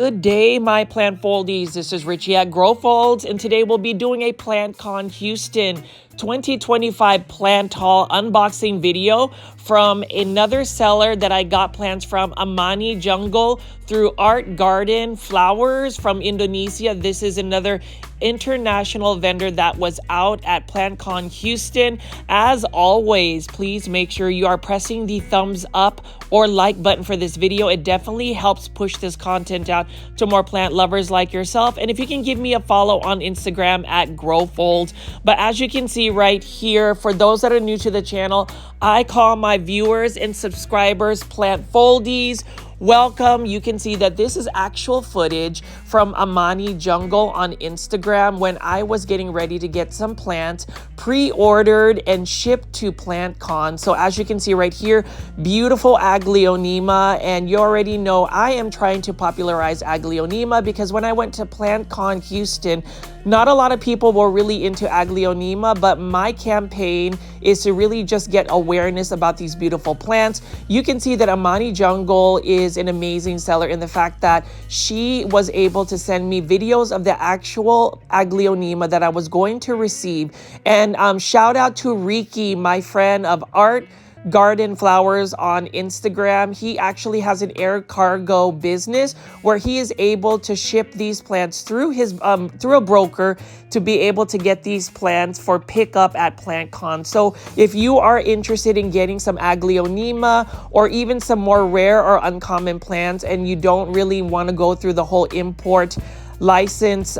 Good day, my plant foldies. This is Richie at Grow Folds, and today we'll be doing a PlantCon Houston 2025 plant haul unboxing video from another seller that I got plants from, Amani Jungle, through Art Garden Flowers from Indonesia. This is another international vendor that was out at PlantCon Houston. As always, please make sure you are pressing the thumbs up or like button for this video. It definitely helps push this content out to more plant lovers like yourself. And if you can give me a follow on Instagram at Grow Folds. But as you can see right here, for those that are new to the channel, I call my viewers and subscribers plant foldies. Welcome. You can see that this is actual footage from Amani Jungle on Instagram when I was getting ready to get some plants pre-ordered and shipped to PlantCon. So as you can see right here, beautiful Aglaonema, and you already know I am trying to popularize Aglaonema because when I went to PlantCon Houston, not a lot of people were really into Aglaonema, but my campaign is to really just get awareness about these beautiful plants. You can see that Amani Jungle is an amazing seller in the fact that she was able to send me videos of the actual Aglaonema that I was going to receive. And shout out to Ricky, my friend of Art Garden Flowers on Instagram. He actually has an air cargo business where he is able to ship these plants through his through a broker to be able to get these plants for pickup at PlantCon. So if you are interested in getting some Aglaonema or even some more rare or uncommon plants and you don't really want to go through the whole import license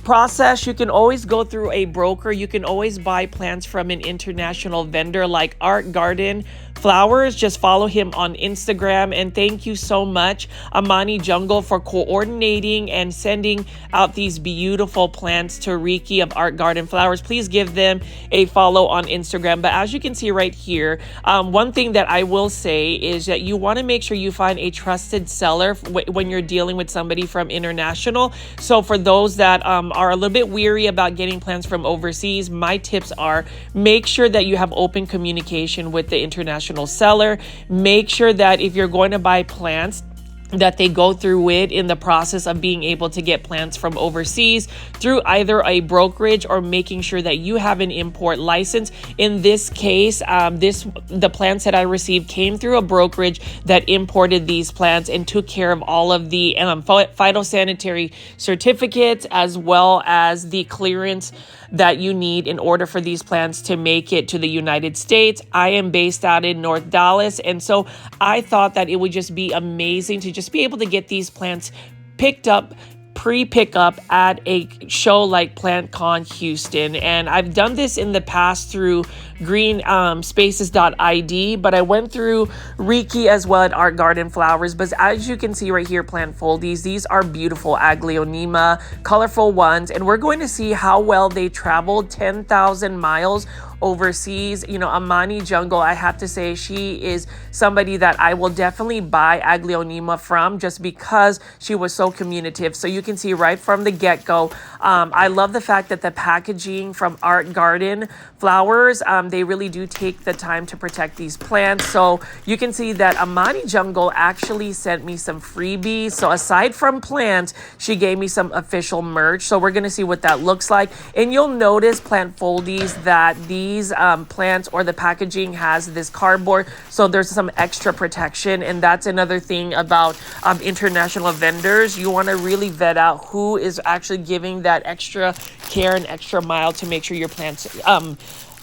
process, you can always go through a broker. You can always buy plants from an international vendor like Art Garden Flowers. Just follow him on Instagram. And thank you so much, Amani Jungle, for coordinating and sending out these beautiful plants to Ricky of Art Garden Flowers. Please give them a follow on Instagram. But as you can see right here, one thing that I will say is that you want to make sure you find a trusted seller when you're dealing with somebody from international. So for those that are a little bit weary about getting plants from overseas, my tips are make sure that you have open communication with the international seller. Make sure that if you're going to buy plants, that they go through it in the process of being able to get plants from overseas through either a brokerage or making sure that you have an import license. In this case, the plants that I received came through a brokerage that imported these plants and took care of all of the phytosanitary certificates as well as the clearance that you need in order for these plants to make it to the United States. I am based out in North Dallas, and so I thought that it would just be amazing to just be able to get these plants picked up pre-pickup at a show like PlantCon Houston. And I've done this in the past through greenspaces.id, but I went through Ricky as well at Art Garden Flowers. But as you can see right here, plant foldies, these are beautiful Aglaonema, colorful ones, and we're going to see how well they traveled 10,000 miles overseas. You know, Amani Jungle, I have to say, she is somebody that I will definitely buy Aglaonema from just because she was so communicative. So you can see right from the get-go, I love the fact that the packaging from Art Garden Flowers, they really do take the time to protect these plants. So you can see that Amani Jungle actually sent me some freebies. So aside from plants, she gave me some official merch. So we're going to see what that looks like. And you'll notice, plant foldies, that these plants or the packaging has this cardboard, so there's some extra protection. And that's another thing about international vendors. You want to really vet out who is actually giving that extra care and extra mile to make sure your plants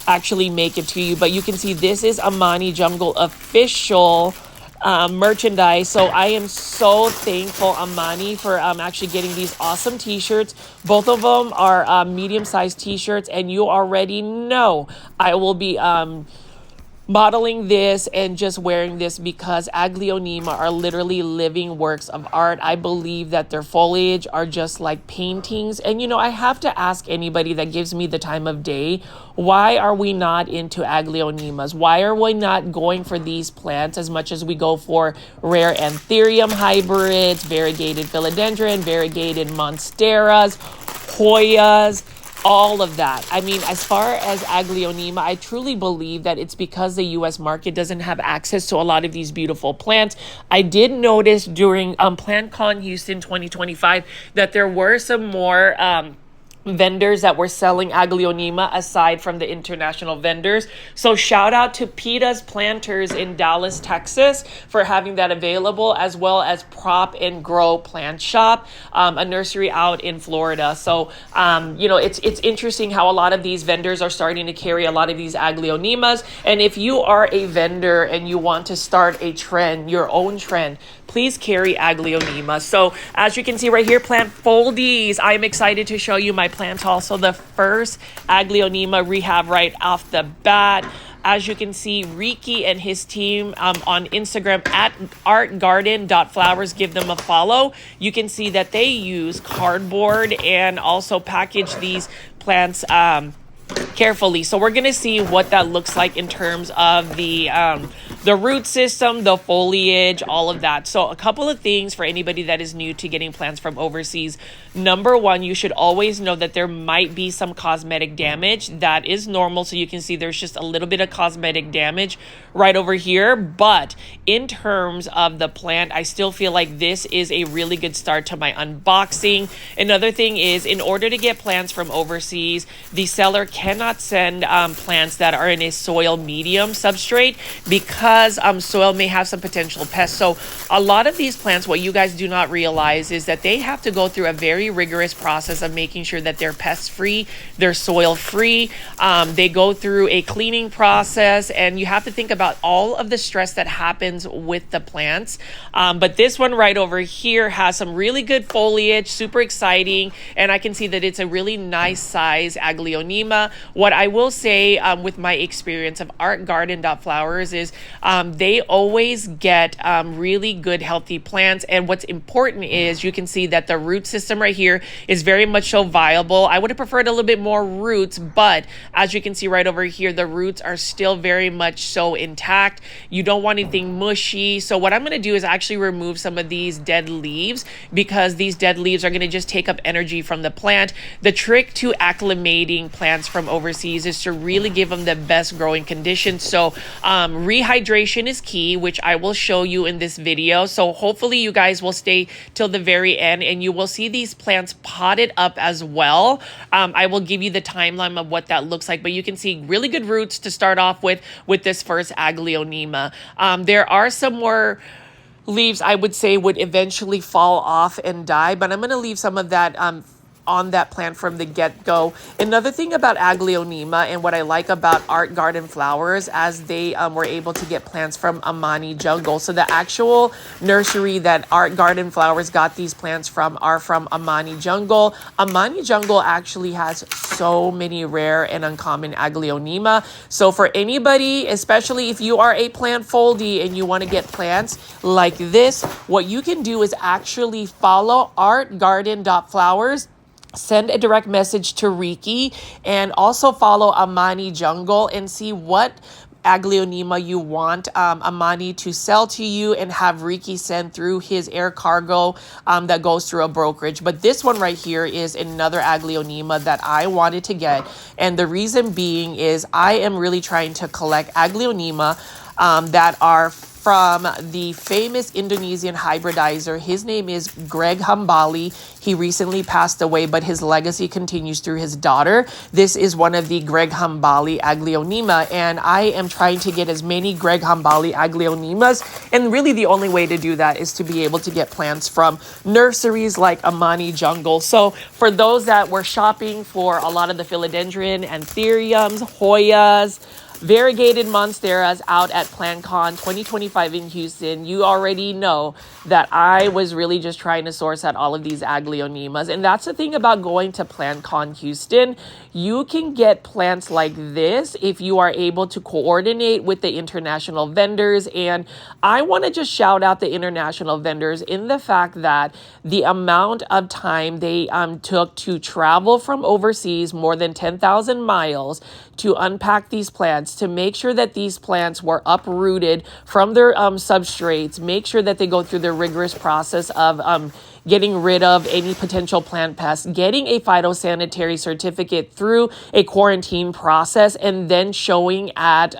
actually make it to you. But you can see this is Amani Jungle official merchandise. So I am so thankful, Amani, for actually getting these awesome t-shirts. Both of them are medium-sized t-shirts, and you already know I will be modeling this and just wearing this because Aglaonema are literally living works of art. I believe that their foliage are just like paintings. And you know, I have to ask anybody that gives me the time of day, why are we not into Aglaonemas? Why are we not going for these plants as much as we go for rare Anthurium hybrids, variegated philodendron, variegated monsteras, Hoyas, all of that. I mean, as far as Aglaonema, I truly believe that it's because the US market doesn't have access to a lot of these beautiful plants. I did notice during PlantCon Houston 2025 that there were some more vendors that were selling Aglaonema aside from the international vendors. So shout out to PETA's Planters in Dallas, Texas for having that available, as well as Prop and Grow Plant Shop, a nursery out in Florida. So, you know, it's interesting how a lot of these vendors are starting to carry a lot of these Aglaonemas. And if you are a vendor and you want to start a trend, your own trend, please carry Aglaonema. So as you can see right here, plant foldies. I'm excited to show you my plant haul. So the first Aglaonema rehab right off the bat. As you can see, Ricky and his team on Instagram at artgarden.flowers, give them a follow. You can see that they use cardboard and also package these plants carefully. So we're going to see what that looks like in terms of the root system, the foliage, all of that. So a couple of things for anybody that is new to getting plants from overseas. Number one, you should always know that there might be some cosmetic damage. That is normal. So you can see there's just a little bit of cosmetic damage right over here. But in terms of the plant, I still feel like this is a really good start to my unboxing. Another thing is, in order to get plants from overseas, the seller cannot send plants that are in a soil medium substrate because soil may have some potential pests. So a lot of these plants, what you guys do not realize is that they have to go through a very rigorous process of making sure that they're pest free, they're soil free. They go through a cleaning process, and you have to think about all of the stress that happens with the plants. But this one right over here has some really good foliage, super exciting, and I can see that it's a really nice size Aglaonema. What I will say with my experience of artgarden.flowers is they always get really good healthy plants, and what's important is you can see that the root system right here is very much so viable. I would have preferred a little bit more roots, but as you can see right over here, the roots are still very much so intact. You don't want anything mushy. So what I'm going to do is actually remove some of these dead leaves, because these dead leaves are going to just take up energy from the plant. The trick to acclimating plants from overseas is to really give them the best growing conditions. So rehydration is key, which I will show you in this video. So hopefully you guys will stay till the very end and you will see these plants potted up as well. I will give you the timeline of what that looks like, but you can see really good roots to start off with this first Aglaonema. There are some more leaves I would say would eventually fall off and die, but I'm going to leave some of that on that plant from the get-go. Another thing about Aglaonema and what I like about Art Garden Flowers, as they were able to get plants from Amani Jungle. So the actual nursery that Art Garden Flowers got these plants from are from Amani Jungle. Amani Jungle actually has so many rare and uncommon Aglaonema. So for anybody, especially if you are a plant foldie and you want to get plants like this, what you can do is actually follow artgarden.flowers, send a direct message to Ricky, and also follow Amani Jungle and see what Aglaonema you want Amani to sell to you, and have Ricky send through his air cargo that goes through a brokerage. But this one right here is another Aglaonema that I wanted to get, and the reason being is I am really trying to collect Aglaonema that are from the famous Indonesian hybridizer. His name is Greg Hambali. He recently passed away, but his legacy continues through his daughter. This is one of the Greg Hambali Aglaonema, and I am trying to get as many Greg Hambali Aglaonemas, and really the only way to do that is to be able to get plants from nurseries like Amani Jungle. So for those that were shopping for a lot of the philodendron, anthuriums, Hoyas, variegated monsteras out at PlantCon 2025 in Houston, you already know that I was really just trying to source out all of these Aglaonemas. And that's the thing about going to PlantCon Houston. You can get plants like this if you are able to coordinate with the international vendors. And I want to just shout out the international vendors in the fact that the amount of time they took to travel from overseas, more than 10,000 miles, to unpack these plants, to make sure that these plants were uprooted from their substrates, make sure that they go through the rigorous process of getting rid of any potential plant pests, getting a phytosanitary certificate through a quarantine process, and then showing at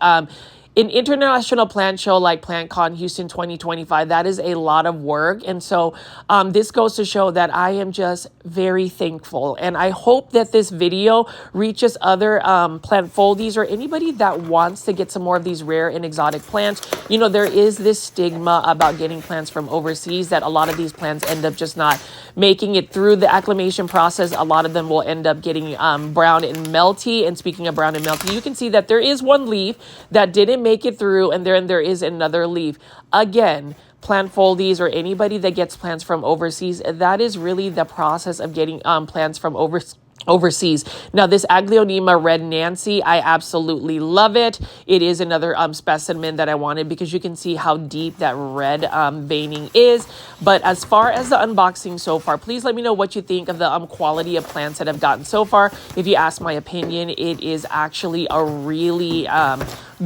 an international plant show like PlantCon Houston 2025. That is a lot of work. And so this goes to show that I am just very thankful. And I hope that this video reaches other plant foldies or anybody that wants to get some more of these rare and exotic plants. You know, there is this stigma about getting plants from overseas that a lot of these plants end up just not making it through the acclimation process. A lot of them will end up getting brown and melty. And speaking of brown and melty, you can see that there is one leaf that didn't make it through, and then there is another leaf. Again, plant foldies or anybody that gets plants from overseas, that is really the process of getting plants from overseas. Now, this Aglaonema Red Nancy, I absolutely love it. It is another specimen that I wanted because you can see how deep that red veining is. But as far as the unboxing so far, please let me know what you think of the quality of plants that I've gotten so far. If you ask my opinion, it is actually a really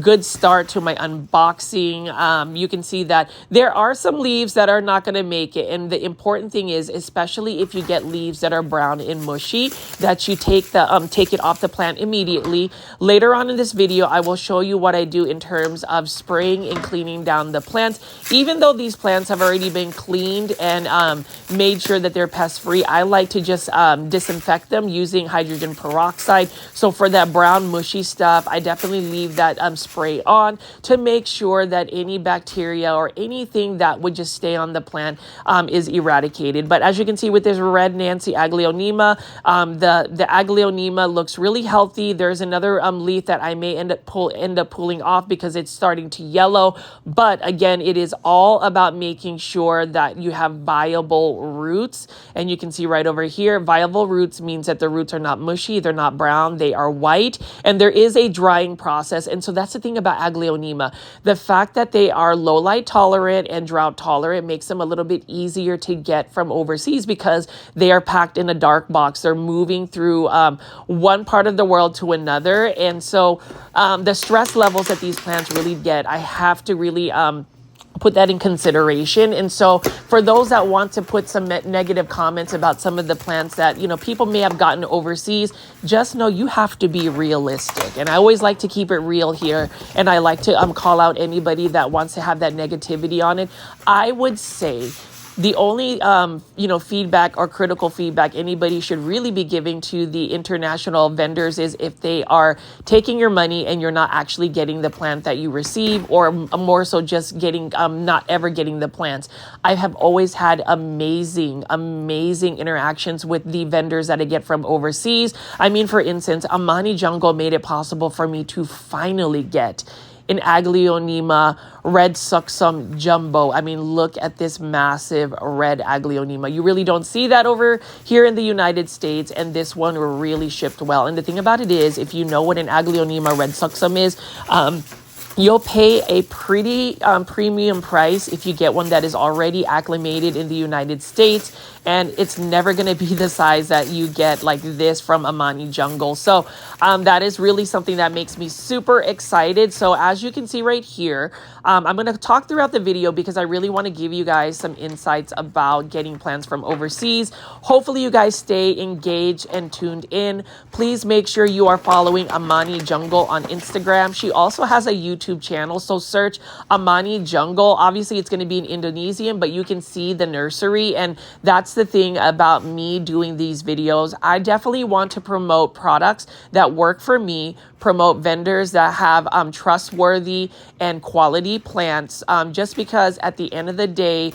good start to my unboxing. You can see that there are some leaves that are not going to make it. And the important thing is, especially if you get leaves that are brown and mushy, that you take it off the plant immediately. Later on in this video, I will show you what I do in terms of spraying and cleaning down the plants. Even though these plants have already been cleaned and made sure that they're pest free, I like to just disinfect them using hydrogen peroxide. So for that brown mushy stuff, I definitely leave that spray on to make sure that any bacteria or anything that would just stay on the plant is eradicated. But as you can see with this Red Nancy Aglaonema, the Aglaonema looks really healthy. There's another leaf that I may end up pulling off because it's starting to yellow. But again, it is all about making sure that you have viable roots. And you can see right over here, viable roots means that the roots are not mushy, they're not brown, they are white, and there is a drying process. And so that's the thing about Aglaonema. The fact that they are low light tolerant and drought tolerant makes them a little bit easier to get from overseas because they are packed in a dark box. They're moving through one part of the world to another. And so the stress levels that these plants really get, I have to really put that in consideration. And so for those that want to put some negative comments about some of the plants that, you know, people may have gotten overseas, just know you have to be realistic. And I always like to keep it real here. And I like to call out anybody that wants to have that negativity on it. I would say the only, feedback or critical feedback anybody should really be giving to the international vendors is if they are taking your money and you're not actually getting the plant that you receive, or more so just getting, not ever getting the plants. I have always had amazing interactions with the vendors that I get from overseas. I mean, for instance, Amani Jungle made it possible for me to finally get an Aglaonema Red Sucksum Jumbo. I mean, look at this massive red Aglaonema. You really don't see that over here in the United States, and this one really shipped well. And the thing about it is, if you know what an Aglaonema Red Sucksum is, you'll pay a pretty premium price if you get one that is already acclimated in the United States, and it's never going to be the size that you get like this from Amani Jungle. So that is really something that makes me super excited. So as you can see right here, I'm going to talk throughout the video because I really want to give you guys some insights about getting plants from overseas. Hopefully you guys stay engaged and tuned in. Please make sure you are following Amani Jungle on Instagram. She also has a YouTube channel, so search Amani Jungle. Obviously it's going to be in Indonesian, but you can see the nursery, and that's the thing about me doing these videos. I definitely want to promote products that work for me, promote vendors that have trustworthy and quality plants, just because at the end of the day,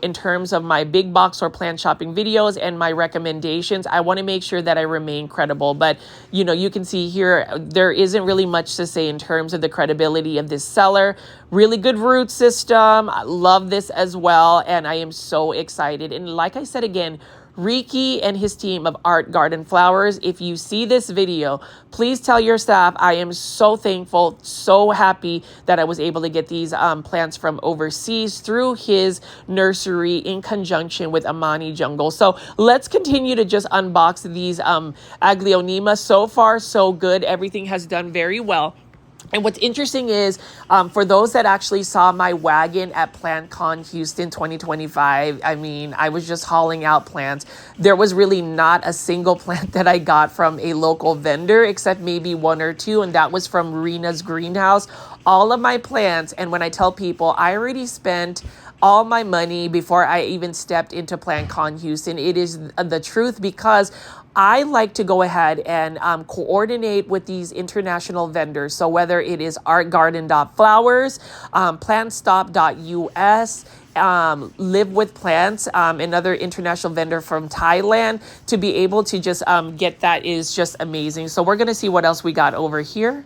in terms of my big box or plant shopping videos and my recommendations, I want to make sure that I remain credible. But you know, you can see here, there isn't really much to say in terms of the credibility of this seller. Really good root system. I love this as well, and I am so excited. And like I said again, Ricky and his team of Art Garden Flowers, if you see this video, please tell your staff I am so thankful, so happy that I was able to get these plants from overseas through his nursery in conjunction with Amani Jungle. So let's continue to just unbox these Aglaonema. So far, so good. Everything has done very well. And what's interesting is, for those that actually saw my wagon at PlantCon Houston 2025, I mean, I was just hauling out plants. There was really not a single plant that I got from a local vendor, except maybe one or two, and that was from Rena's Greenhouse. All of my plants, and when I tell people, I already spent all my money before I even stepped into PlantCon Houston. It is the truth, because I like to go ahead and coordinate with these international vendors. So whether it is artgarden.flowers, plantstop.us, Live with Plants, another international vendor from Thailand, to be able to just get that is just amazing. So we're going to see what else we got over here.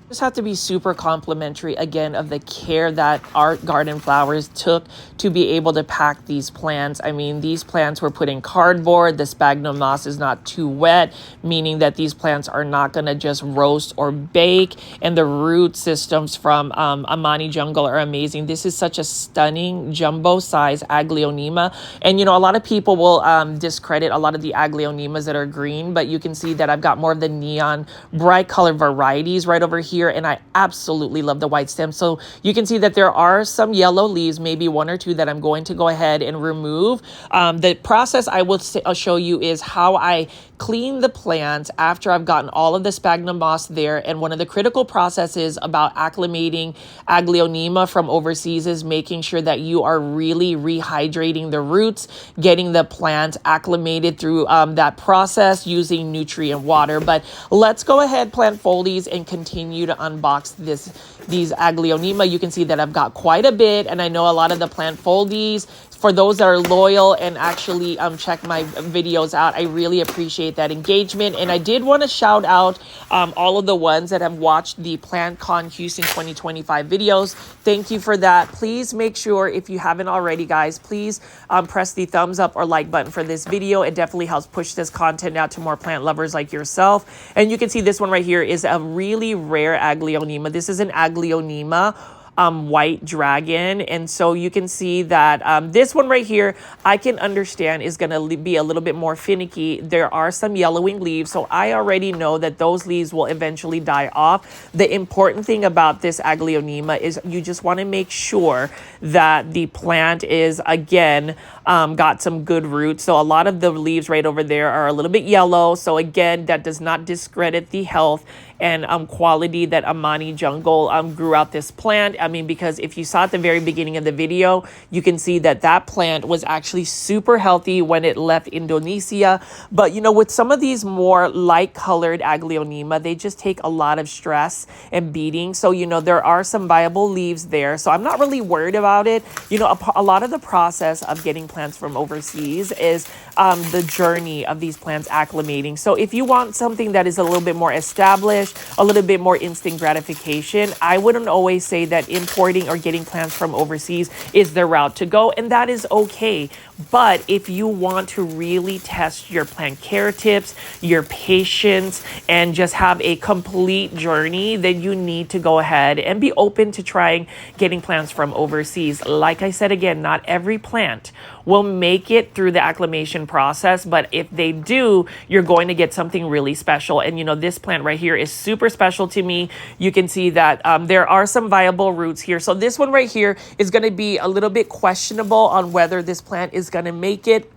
Just have to be super complimentary again of the care that Art Garden Flowers took to be able to pack these plants. I mean, these plants were put in cardboard. The sphagnum moss is not too wet, meaning that these plants are not going to just roast or bake. And the root systems from Amani Jungle are amazing. This is such a stunning jumbo size Aglaonema. And you know, a lot of people will discredit a lot of the Aglaonemas that are green, but you can see that I've got more of the neon bright color varieties right over here. And I absolutely love the white stem. So you can see that there are some yellow leaves, maybe one or two, that I'm going to go ahead and remove. The process I'll show you is how I clean the plants after I've gotten all of the sphagnum moss there. And one of the critical processes about acclimating Aglaonema from overseas is making sure that you are really rehydrating the roots, getting the plant acclimated through that process using nutrient water. But let's go ahead, plant foldies, and continue to unbox these Aglaonema. You can see that I've got quite a bit, and I know a lot of the plant foldies, for those that are loyal and actually check my videos out, I really appreciate that engagement. And I did want to shout out all of the ones that have watched the PlantCon Houston 2025 videos. Thank you for that. Please make sure, if you haven't already, guys, please press the thumbs up or like button for this video. It definitely helps push this content out to more plant lovers like yourself. And you can see this one right here is a really rare Aglaonema. This is an Aglaonema white dragon. And so you can see that this one right here, I can understand is going to be a little bit more finicky. There are some yellowing leaves, so I already know that those leaves will eventually die off. The important thing about this Aglaonema is you just want to make sure that the plant is, again, got some good roots. So a lot of the leaves right over there are a little bit yellow. So again, that does not discredit the health and quality that Amani Jungle grew out this plant. I mean, because if you saw at the very beginning of the video, you can see that that plant was actually super healthy when it left Indonesia. But, you know, with some of these more light colored Aglaonema, they just take a lot of stress and beating. So, you know, there are some viable leaves there. So I'm not really worried about it. You know, a lot of the process of getting plants from overseas is the journey of these plants acclimating. So if you want something that is a little bit more established, a little bit more instant gratification, I wouldn't always say that importing or getting plants from overseas is the route to go, and that is okay. But if you want to really test your plant care tips, your patience, and just have a complete journey, then you need to go ahead and be open to trying getting plants from overseas. Like I said, again, not every plant will make it through the acclimation process, but if they do, you're going to get something really special. And you know, this plant right here is super special to me. You can see that there are some viable roots here. So this one right here is going to be a little bit questionable on whether this plant is going to make it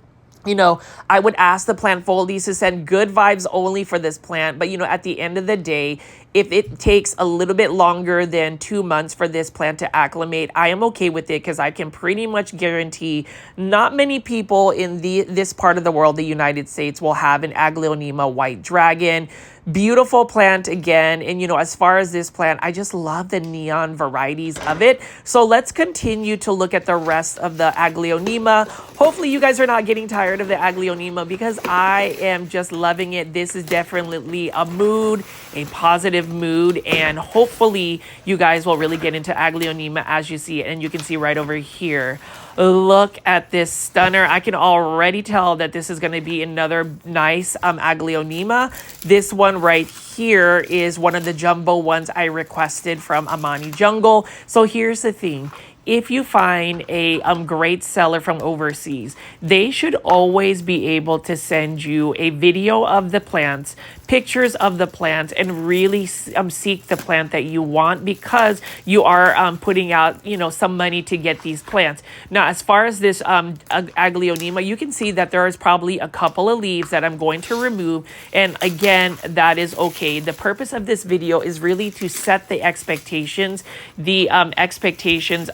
I would ask the plant foldies to send good vibes only for this plant. But, at the end of the day, if it takes a little bit longer than 2 months for this plant to acclimate, I am okay with it because I can pretty much guarantee not many people in this part of the world, the United States, will have an Aglaonema white dragon. Beautiful plant again. And, as far as this plant, I just love the neon varieties of it. So let's continue to look at the rest of the Aglaonema. Hopefully you guys are not getting tired of the Aglaonema because I am just loving it. This is definitely a mood, a positive mood, and hopefully you guys will really get into Aglaonema as you see it. And you can see right over here. Look at this stunner. I can already tell that this is going to be another nice Aglaonema. This one right here is one of the jumbo ones I requested from Amani Jungle. So here's the thing. If you find a great seller from overseas, they should always be able to send you a video of the plants, pictures of the plants, and really seek the plant that you want because you are putting out, some money to get these plants. Now, as far as this Aglaonema, you can see that there is probably a couple of leaves that I'm going to remove. And again, that is okay. The purpose of this video is really to set the expectations,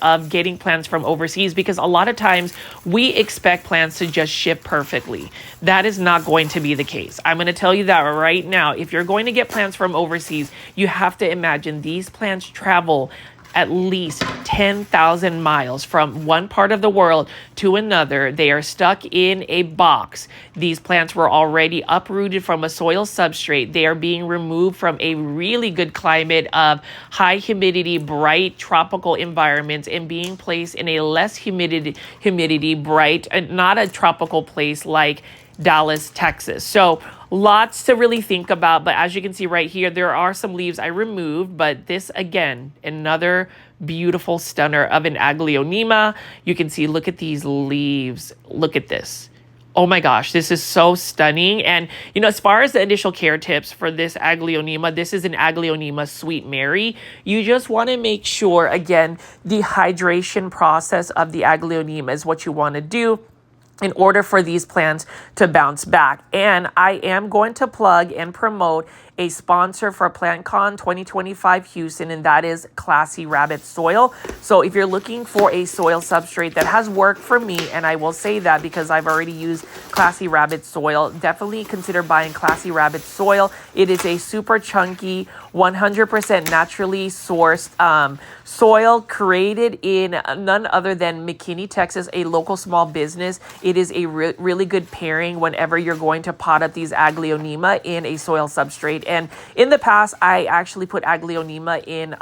of getting plants from overseas, because a lot of times we expect plants to just ship perfectly. That is not going to be the case. I'm going to tell you that right now. If you're going to get plants from overseas, you have to imagine these plants travel at least 10,000 miles from one part of the world to another. They are stuck in a box. These plants were already uprooted from a soil substrate. They are being removed from a really good climate of high humidity, bright tropical environments and being placed in a less humidity, bright, not a tropical place like Dallas, Texas. So lots to really think about. But as you can see right here, there are some leaves I removed. But this, again, another beautiful stunner of an Aglaonema. You can see, look at these leaves. Look at this. Oh my gosh, this is so stunning. And, as far as the initial care tips for this Aglaonema, this is an Aglaonema Sweet Mary. You just want to make sure, again, the hydration process of the Aglaonema is what you want to do in order for these plants to bounce back. And I am going to plug and promote a sponsor for PlantCon 2025 Houston, and that is Classy Rabbit Soil. So if you're looking for a soil substrate that has worked for me, and I will say that because I've already used Classy Rabbit Soil, definitely consider buying Classy Rabbit Soil. It is a super chunky, 100% naturally sourced soil created in none other than McKinney, Texas, a local small business. It is a really good pairing whenever you're going to pot up these Aglaonema in a soil substrate. And in the past, I actually put Aglaonema in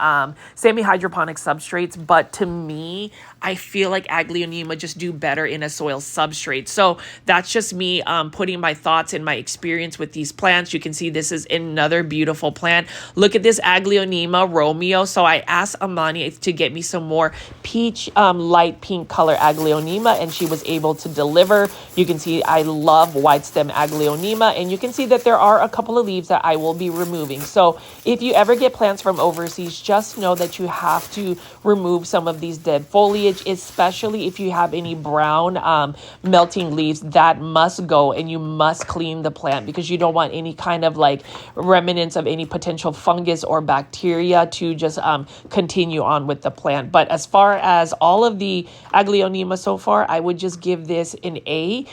semi-hydroponic substrates, but to me, I feel like Aglaonema just do better in a soil substrate. So that's just me putting my thoughts and my experience with these plants. You can see this is another beautiful plant. Look at this Aglaonema Romeo. So I asked Amani to get me some more peach light pink color Aglaonema, and she was able to deliver. You can see I love white stem Aglaonema, and you can see that there are a couple of leaves that I will be removing. So if you ever get plants from overseas, just know that you have to remove some of these dead foliage, especially if you have any brown melting leaves. That must go, and you must clean the plant because you don't want any kind of like remnants of any potential fungus or bacteria to just continue on with the plant. But as far as all of the Aglaonema so far, I would just give this an A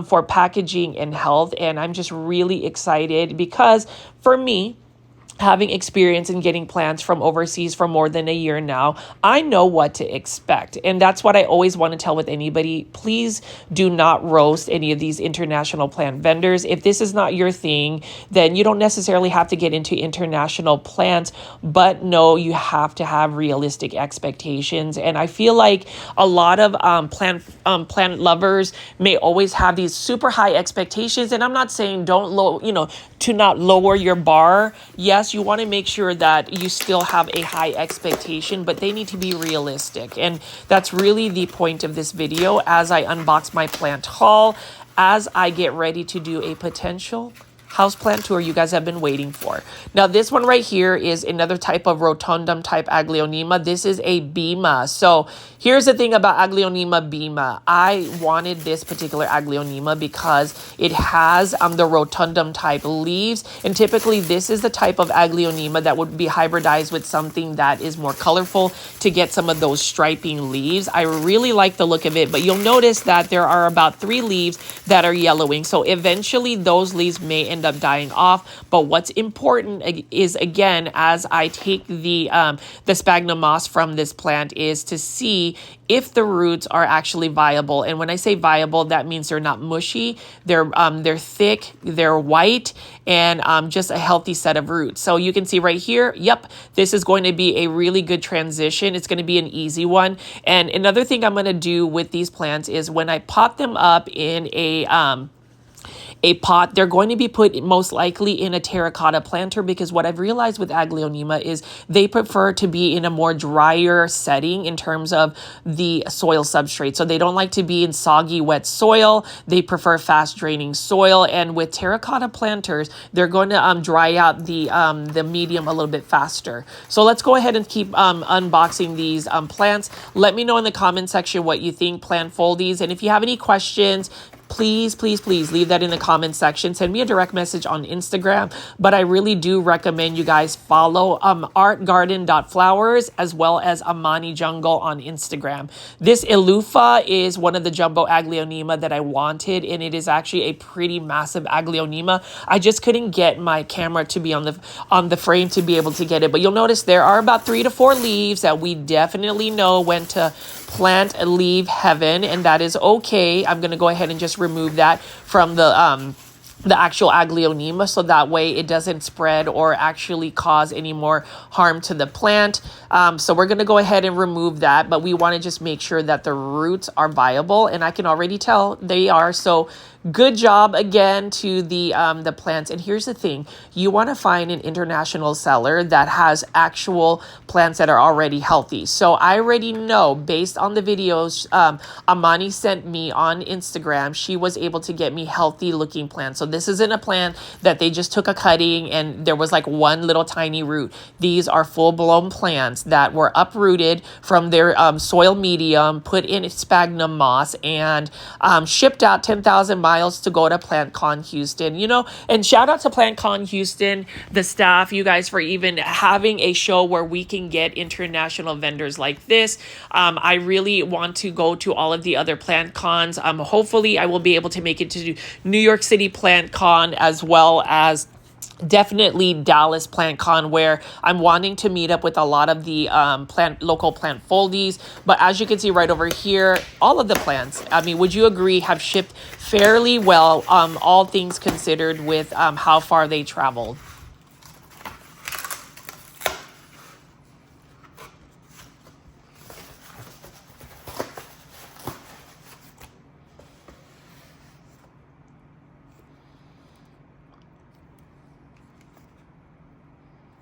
for packaging and health. And I'm just really excited because for me, having experience in getting plants from overseas for more than a year now, I know what to expect. And that's what I always want to tell with anybody. Please do not roast any of these international plant vendors. If this is not your thing, then you don't necessarily have to get into international plants, but no, you have to have realistic expectations. And I feel like a lot of plant lovers may always have these super high expectations. And I'm not saying to not lower your bar. Yes, you want to make sure that you still have a high expectation, but they need to be realistic. And that's really the point of this video as I unbox my plant haul, as I get ready to do a potential houseplant tour you guys have been waiting for. Now, this one right here is another type of rotundum type Aglaonema. This is a Bima. So here's the thing about Aglaonema Bima. I wanted this particular Aglaonema because it has the rotundum type leaves. And typically this is the type of Aglaonema that would be hybridized with something that is more colorful to get some of those striping leaves. I really like the look of it, but you'll notice that there are about 3 leaves that are yellowing. So eventually those leaves may end up dying off. But what's important is, again, as I take the sphagnum moss from this plant, is to see if the roots are actually viable. And when I say viable, that means they're not mushy, they're thick, they're white, and just a healthy set of roots. So you can see right here, yep, this is going to be a really good transition. It's going to be an easy one. And another thing I'm going to do with these plants is when I pot them up in a pot, they're going to be put most likely in a terracotta planter, because what I've realized with Aglaonema is they prefer to be in a more drier setting in terms of the soil substrate. So they don't like to be in soggy, wet soil. They prefer fast draining soil. And with terracotta planters, they're going to dry out the medium a little bit faster. So let's go ahead and keep unboxing these plants. Let me know in the comment section what you think, plant foldies. And if you have any questions, please leave that in the comment section. Send me a direct message on Instagram. But I really do recommend you guys follow artgarden.flowers as well as Amani Jungle on Instagram. This Elufa is one of the jumbo Aglaonema that I wanted, and it is actually a pretty massive Aglaonema. I just couldn't get my camera to be on the frame to be able to get it. But you'll notice there are about 3 to 4 leaves that we definitely know when to plant a leaf heaven, and that is okay. I'm going to go ahead and just remove that from the actual Aglaonema, so that way it doesn't spread or actually cause any more harm to the plant. So we're going to go ahead and remove that, but we want to just make sure that the roots are viable, and I can already tell they are. So good job again to the plants. And here's the thing, you want to find an international seller that has actual plants that are already healthy. So I already know, based on the videos Amani sent me on Instagram, she was able to get me healthy looking plants. So this isn't a plant that they just took a cutting and there was like one little tiny root. These are full-blown plants that were uprooted from their soil medium, put in sphagnum moss, and shipped out 10,000 miles to go to PlantCon Houston, you know. And shout out to PlantCon Houston, the staff, you guys, for even having a show where we can get international vendors like this. I really want to go to all of the other PlantCons. Hopefully I will be able to make it to New York City PlantCon, as well as definitely Dallas PlantCon, where I'm wanting to meet up with a lot of the local plant foldies. But as you can see right over here, all of the plants, I mean, would you agree, have shipped fairly well, all things considered, with how far they traveled.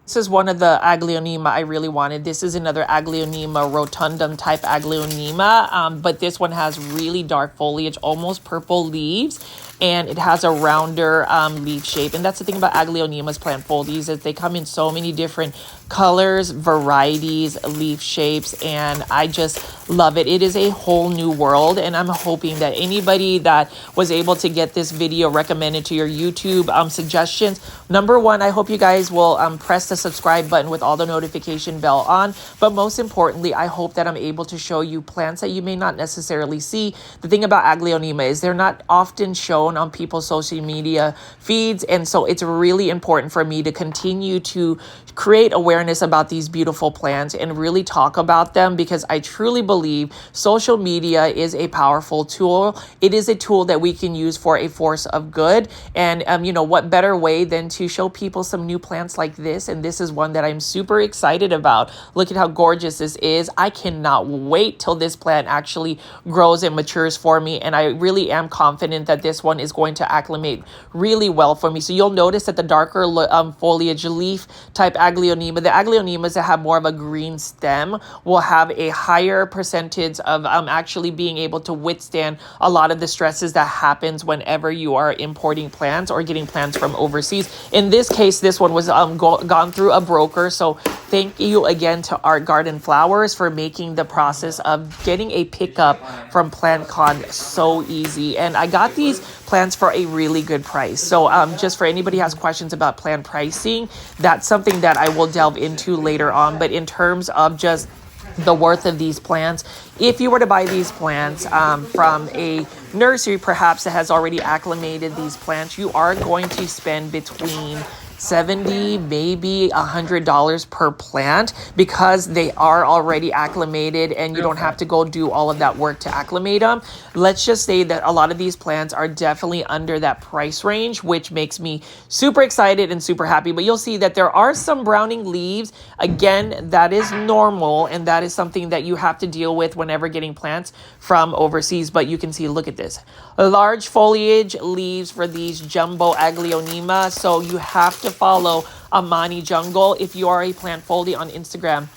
This is one of the Aglaonema I really wanted. This is another Aglaonema, rotundum type Aglaonema, but this one has really dark foliage, almost purple leaves, and it has a rounder leaf shape. And that's the thing about Aglaonemas, plant foldies, is they come in so many different colors, varieties, leaf shapes, and I just love it. It is a whole new world, and I'm hoping that anybody that was able to get this video recommended to your YouTube suggestions, number one, I hope you guys will press the subscribe button with all the notification bell on. But most importantly, I hope that I'm able to show you plants that you may not necessarily see. The thing about Aglaonema is they're not often shown on people's social media feeds, and so it's really important for me to continue to create awareness about these beautiful plants and really talk about them, because I truly believe social media is a powerful tool. It is a tool that we can use for a force of good. And you know, what better way than to show people some new plants like this? And this is one that I'm super excited about. Look at how gorgeous this is. I cannot wait till this plant actually grows and matures for me, and I really am confident that this one is going to acclimate really well for me. So you'll notice that the darker foliage leaf type Aglaonema, the Aglaonemas that have more of a green stem will have a higher percentage of actually being able to withstand a lot of the stresses that happens whenever you are importing plants or getting plants from overseas. In this case, this one was gone through a broker. So thank you again to Art Garden Flowers for making the process of getting a pickup from PlantCon so easy. And I got these plants for a really good price. So just for anybody who has questions about plant pricing, that's something that I will delve into later on. But in terms of just the worth of these plants, if you were to buy these plants from a nursery perhaps that has already acclimated these plants, you are going to spend between $70, maybe $100 per plant, because they are already acclimated and you don't have to go do all of that work to acclimate them. Let's just say that a lot of these plants are definitely under that price range, which makes me super excited and super happy. But you'll see that there are some browning leaves. Again, that is normal, and that is something that you have to deal with whenever getting plants from overseas. But you can see, look at this, large foliage leaves for these jumbo Aglaonema. So you have to follow Amani Jungle if you are a plant foldy on Instagram.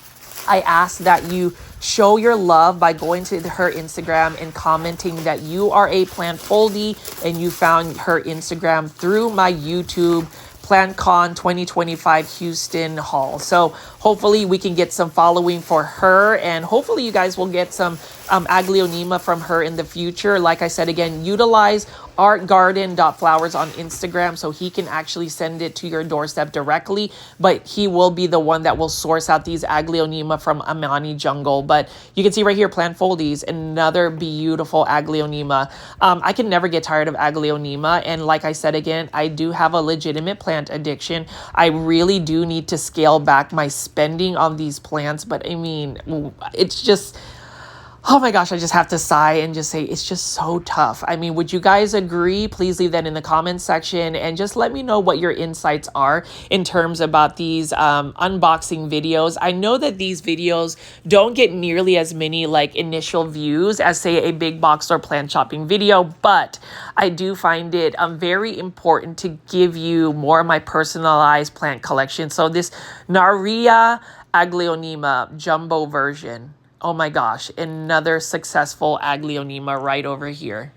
I ask that you show your love by going to her Instagram and commenting that you are a plant foldy and you found her Instagram through my YouTube PlantCon 2025 Houston haul. So hopefully we can get some following for her, and hopefully you guys will get some Aglaonema from her in the future. Like I said, again, utilize artgarden.flowers on Instagram so he can actually send it to your doorstep directly, but he will be the one that will source out these Aglaonema from Amani Jungle. But you can see right here, plant foldies, another beautiful Aglaonema. I can never get tired of Aglaonema, and like I said, again, I do have a legitimate plant addiction. I really do need to scale back my spending on these plants, but I mean, it's just, oh my gosh, I just have to sigh and just say it's just so tough. I mean, would you guys agree? Please leave that in the comments section and just let me know what your insights are in terms about these unboxing videos. I know that these videos don't get nearly as many like initial views as say a big box or plant shopping video, but I do find it very important to give you more of my personalized plant collection. So this Naria Aglaonema jumbo version. Oh my gosh, another successful Aglaonema right over here.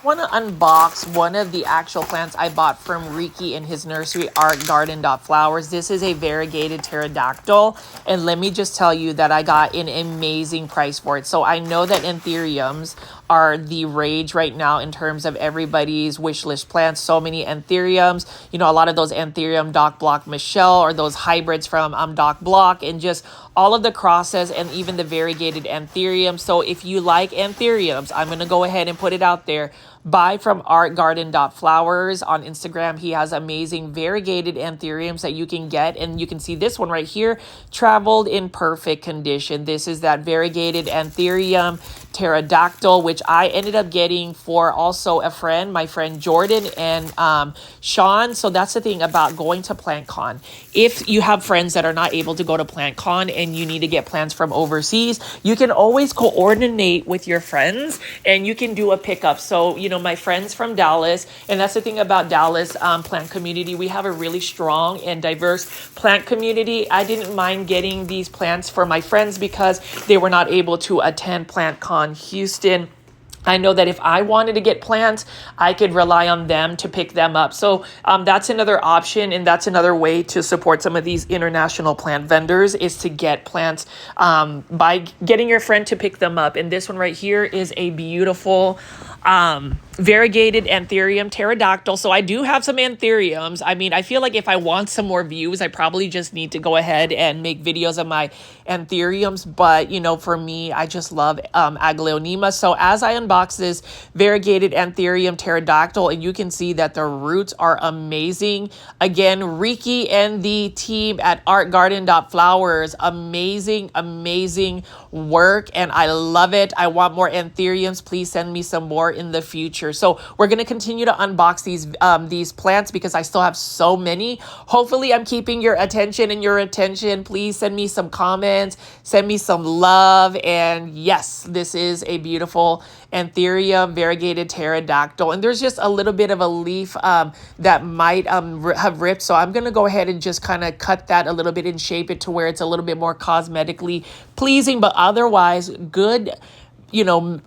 I want to unbox one of the actual plants I bought from Ricky in his nursery, artgarden.flowers. This is a variegated pterodactyl, and let me just tell you that I got an amazing price for it. So I know that Anthuriums are the rage right now in terms of everybody's wish list plants. So many Anthuriums, you know, a lot of those Anthurium Doc Block Michelle or those hybrids from Doc Block, and just all of the crosses and even the variegated Anthurium. So if you like Anthuriums, I'm going to go ahead and put it out there. Buy from artgarden.flowers on Instagram. He has amazing variegated Anthuriums that you can get. And you can see this one right here, traveled in perfect condition. This is that variegated Anthurium pterodactyl, which I ended up getting for also a friend, my friend Jordan and Sean. So that's the thing about going to PlantCon. If you have friends that are not able to go to PlantCon and you need to get plants from overseas, you can always coordinate with your friends and you can do a pickup. So, you know, my friends from Dallas, and that's the thing about Dallas plant community, we have a really strong and diverse plant community. I didn't mind getting these plants for my friends because they were not able to attend PlantCon Houston. I know that if I wanted to get plants, I could rely on them to pick them up. So that's another option, and that's another way to support some of these international plant vendors is to get plants by getting your friend to pick them up. And this one right here is a beautiful variegated Anthurium pterodactyl. So I do have some Anthuriums. I mean, I feel like if I want some more views, I probably just need to go ahead and make videos of my Anthuriums. But, you know, for me, I just love Aglaonema. So as I unbox this variegated Anthurium pterodactyl, and you can see that the roots are amazing. Again, Ricky and the team at artgarden.flowers, amazing, amazing work. And I love it. I want more Anthuriums. Please send me some more in the future. winter. So we're going to continue to unbox these plants because I still have so many. Hopefully I'm keeping your attention and your attention. Please send me some comments, send me some love. And yes, this is a beautiful Anthurium variegated pterodactyl. And there's just a little bit of a leaf that might have ripped. So I'm going to go ahead and just kind of cut that a little bit and shape it to where it's a little bit more cosmetically pleasing, but otherwise good, you know,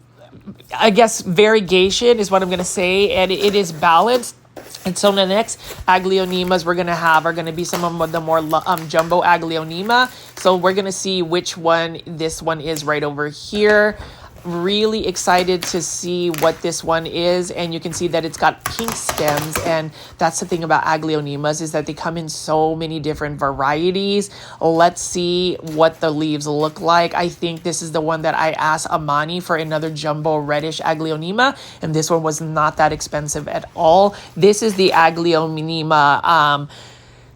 I guess variegation is what I'm going to say. And it is balanced. And so the next Aglaonemas we're going to have are going to be some of the more jumbo Aglaonema. So we're going to see which one this one is right over here. Really excited to see what this one is, and you can see that it's got pink stems, and that's the thing about Aglaonemas is that they come in so many different varieties. Let's see what the leaves look like. I think this is the one that I asked Amani for, another jumbo reddish Aglaonema, and this one was not that expensive at all. This is the Aglaonema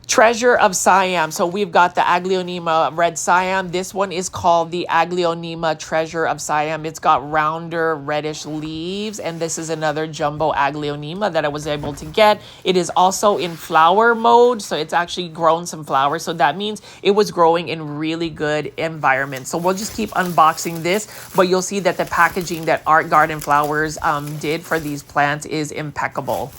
Treasure of Siam. So we've got the Aglaonema Red Siam. This one is called the Aglaonema Treasure of Siam. It's got rounder reddish leaves, and this is another jumbo Aglaonema that I was able to get. It is also in flower mode, so it's actually grown some flowers. So that means it was growing in really good environment. So we'll just keep unboxing this, but you'll see that the packaging that Art Garden Flowers did for these plants is impeccable.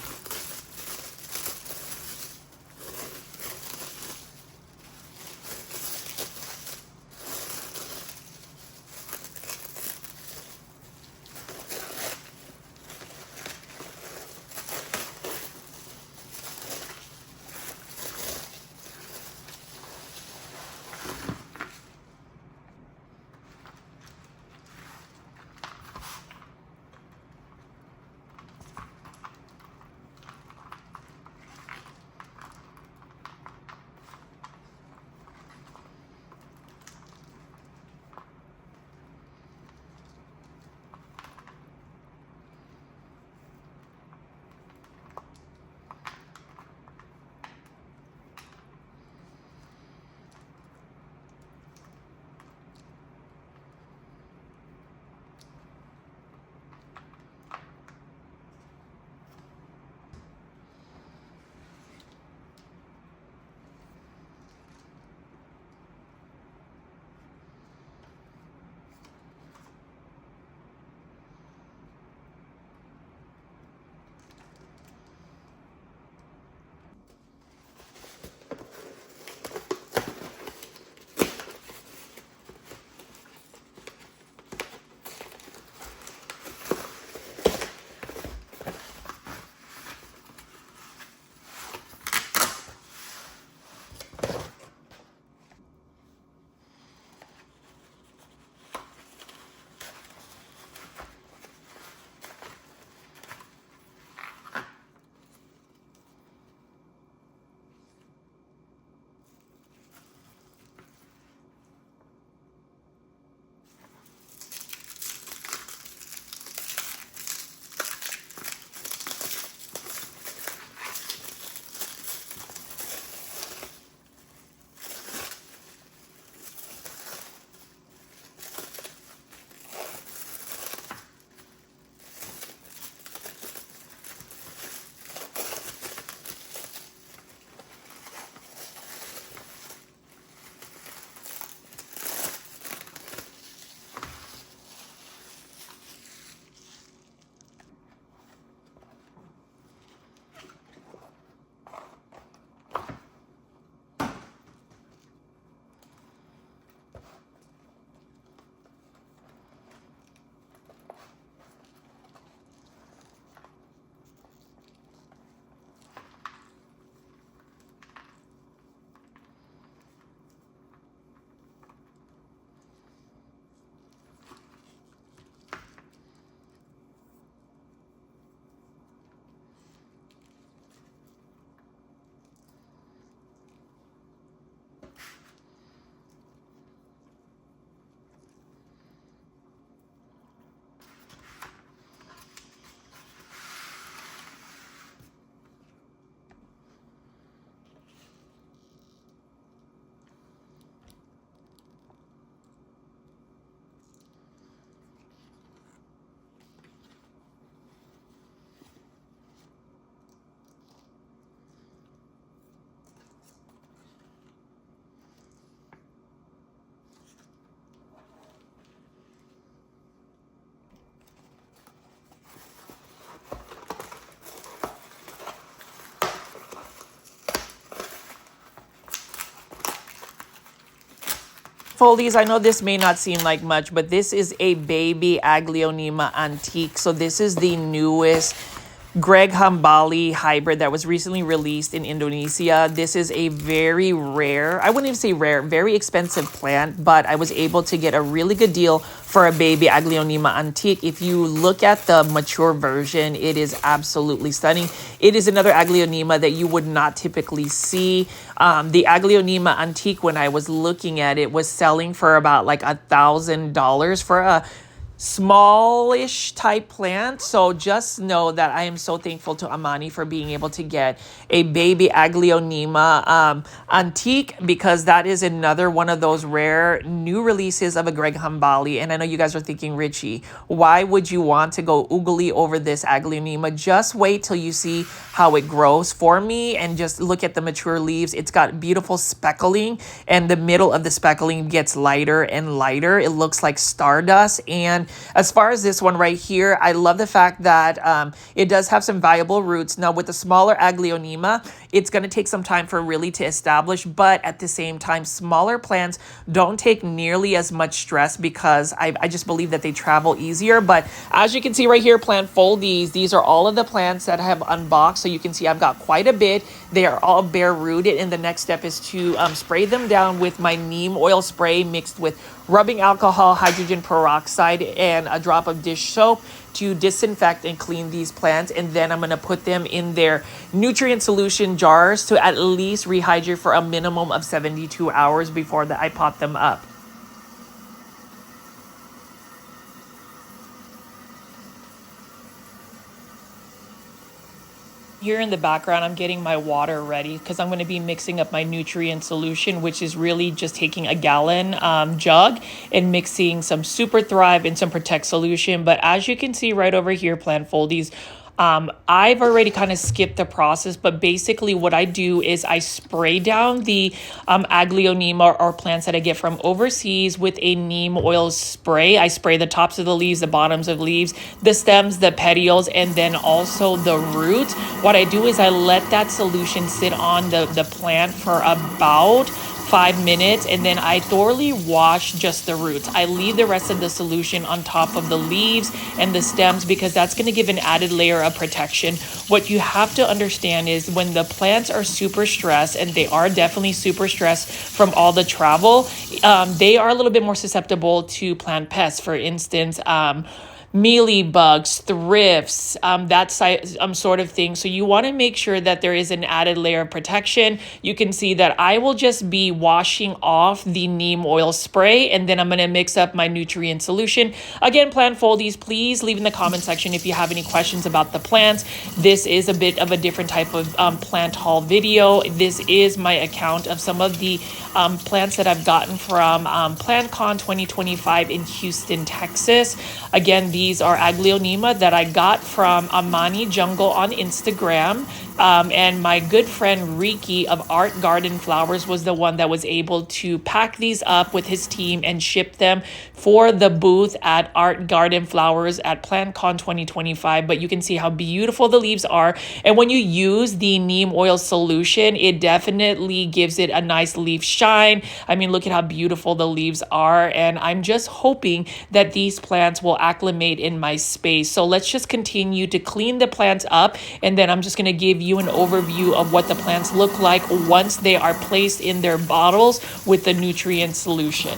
Foldies, I know this may not seem like much, but this is a baby Aglaonema antique. So this is the newest Greg Hambali hybrid that was recently released in Indonesia. This is a very rare, I wouldn't even say rare, very expensive plant, but I was able to get a really good deal for a baby Aglaonema antique. If you look at the mature version, it is absolutely stunning. It is another Aglaonema that you would not typically see. The Aglaonema antique, when I was looking at it, was selling for about like $1,000 for a smallish type plant. So just know that I am so thankful to Amani for being able to get a baby Aglaonema antique, because that is another one of those rare new releases of a Greg Hambali. And I know you guys are thinking, Richie, why would you want to go oogly over this Aglaonema? Just wait till you see how it grows for me and just look at the mature leaves. It's got beautiful speckling, and the middle of the speckling gets lighter and lighter. It looks like stardust. And as far as this one right here, I love the fact that it does have some viable roots. Now with the smaller Aglaonema, it's going to take some time for really to establish, but at the same time, smaller plants don't take nearly as much stress because I just believe that they travel easier. But as you can see right here, plant foldies, these are all of the plants that I have unboxed. So you can see I've got quite a bit. They are all bare rooted, and the next step is to spray them down with my neem oil spray mixed with rubbing alcohol, hydrogen peroxide, and a drop of dish soap to disinfect and clean these plants. And then I'm going to put them in their nutrient solution jars to at least rehydrate for a minimum of 72 hours before I pot them up. Here in the background, I'm getting my water ready because I'm going to be mixing up my nutrient solution, which is really just taking a gallon jug and mixing some Super Thrive and some Protect solution. But as you can see right over here, plant foldies, I've already kind of skipped the process, but basically what I do is I spray down the Aglaonema or plants that I get from overseas with a neem oil spray. I spray the tops of the leaves, the bottoms of leaves, the stems, the petioles, and then also the roots. What I do is I let that solution sit on the plant for about 5 minutes, and then I thoroughly wash just the roots. I leave the rest of the solution on top of the leaves and the stems because that's going to give an added layer of protection. What you have to understand is when the plants are super stressed, and they are definitely super stressed from all the travel, they are a little bit more susceptible to plant pests. For instance, mealy bugs, thrifts, that sort of thing. So you want to make sure that there is an added layer of protection. You can see that I will just be washing off the neem oil spray, and then I'm going to mix up my nutrient solution. Again, plant foldies, please leave in the comment section if you have any questions about the plants. This is a bit of a different type of plant haul video. This is my account of some of the plants that I've gotten from PlantCon 2025 in Houston, Texas. Again, these are Aglaonema that I got from Amani Jungle on Instagram. And my good friend Ricky of Art Garden Flowers was the one that was able to pack these up with his team and ship them for the booth at Art Garden Flowers at PlantCon 2025. But you can see how beautiful the leaves are. And when you use the neem oil solution, it definitely gives it a nice leaf shine. I mean, look at how beautiful the leaves are. And I'm just hoping that these plants will acclimate in my space. So let's just continue to clean the plants up. And then I'm just going to give you an overview of what the plants look like once they are placed in their bottles with the nutrient solution.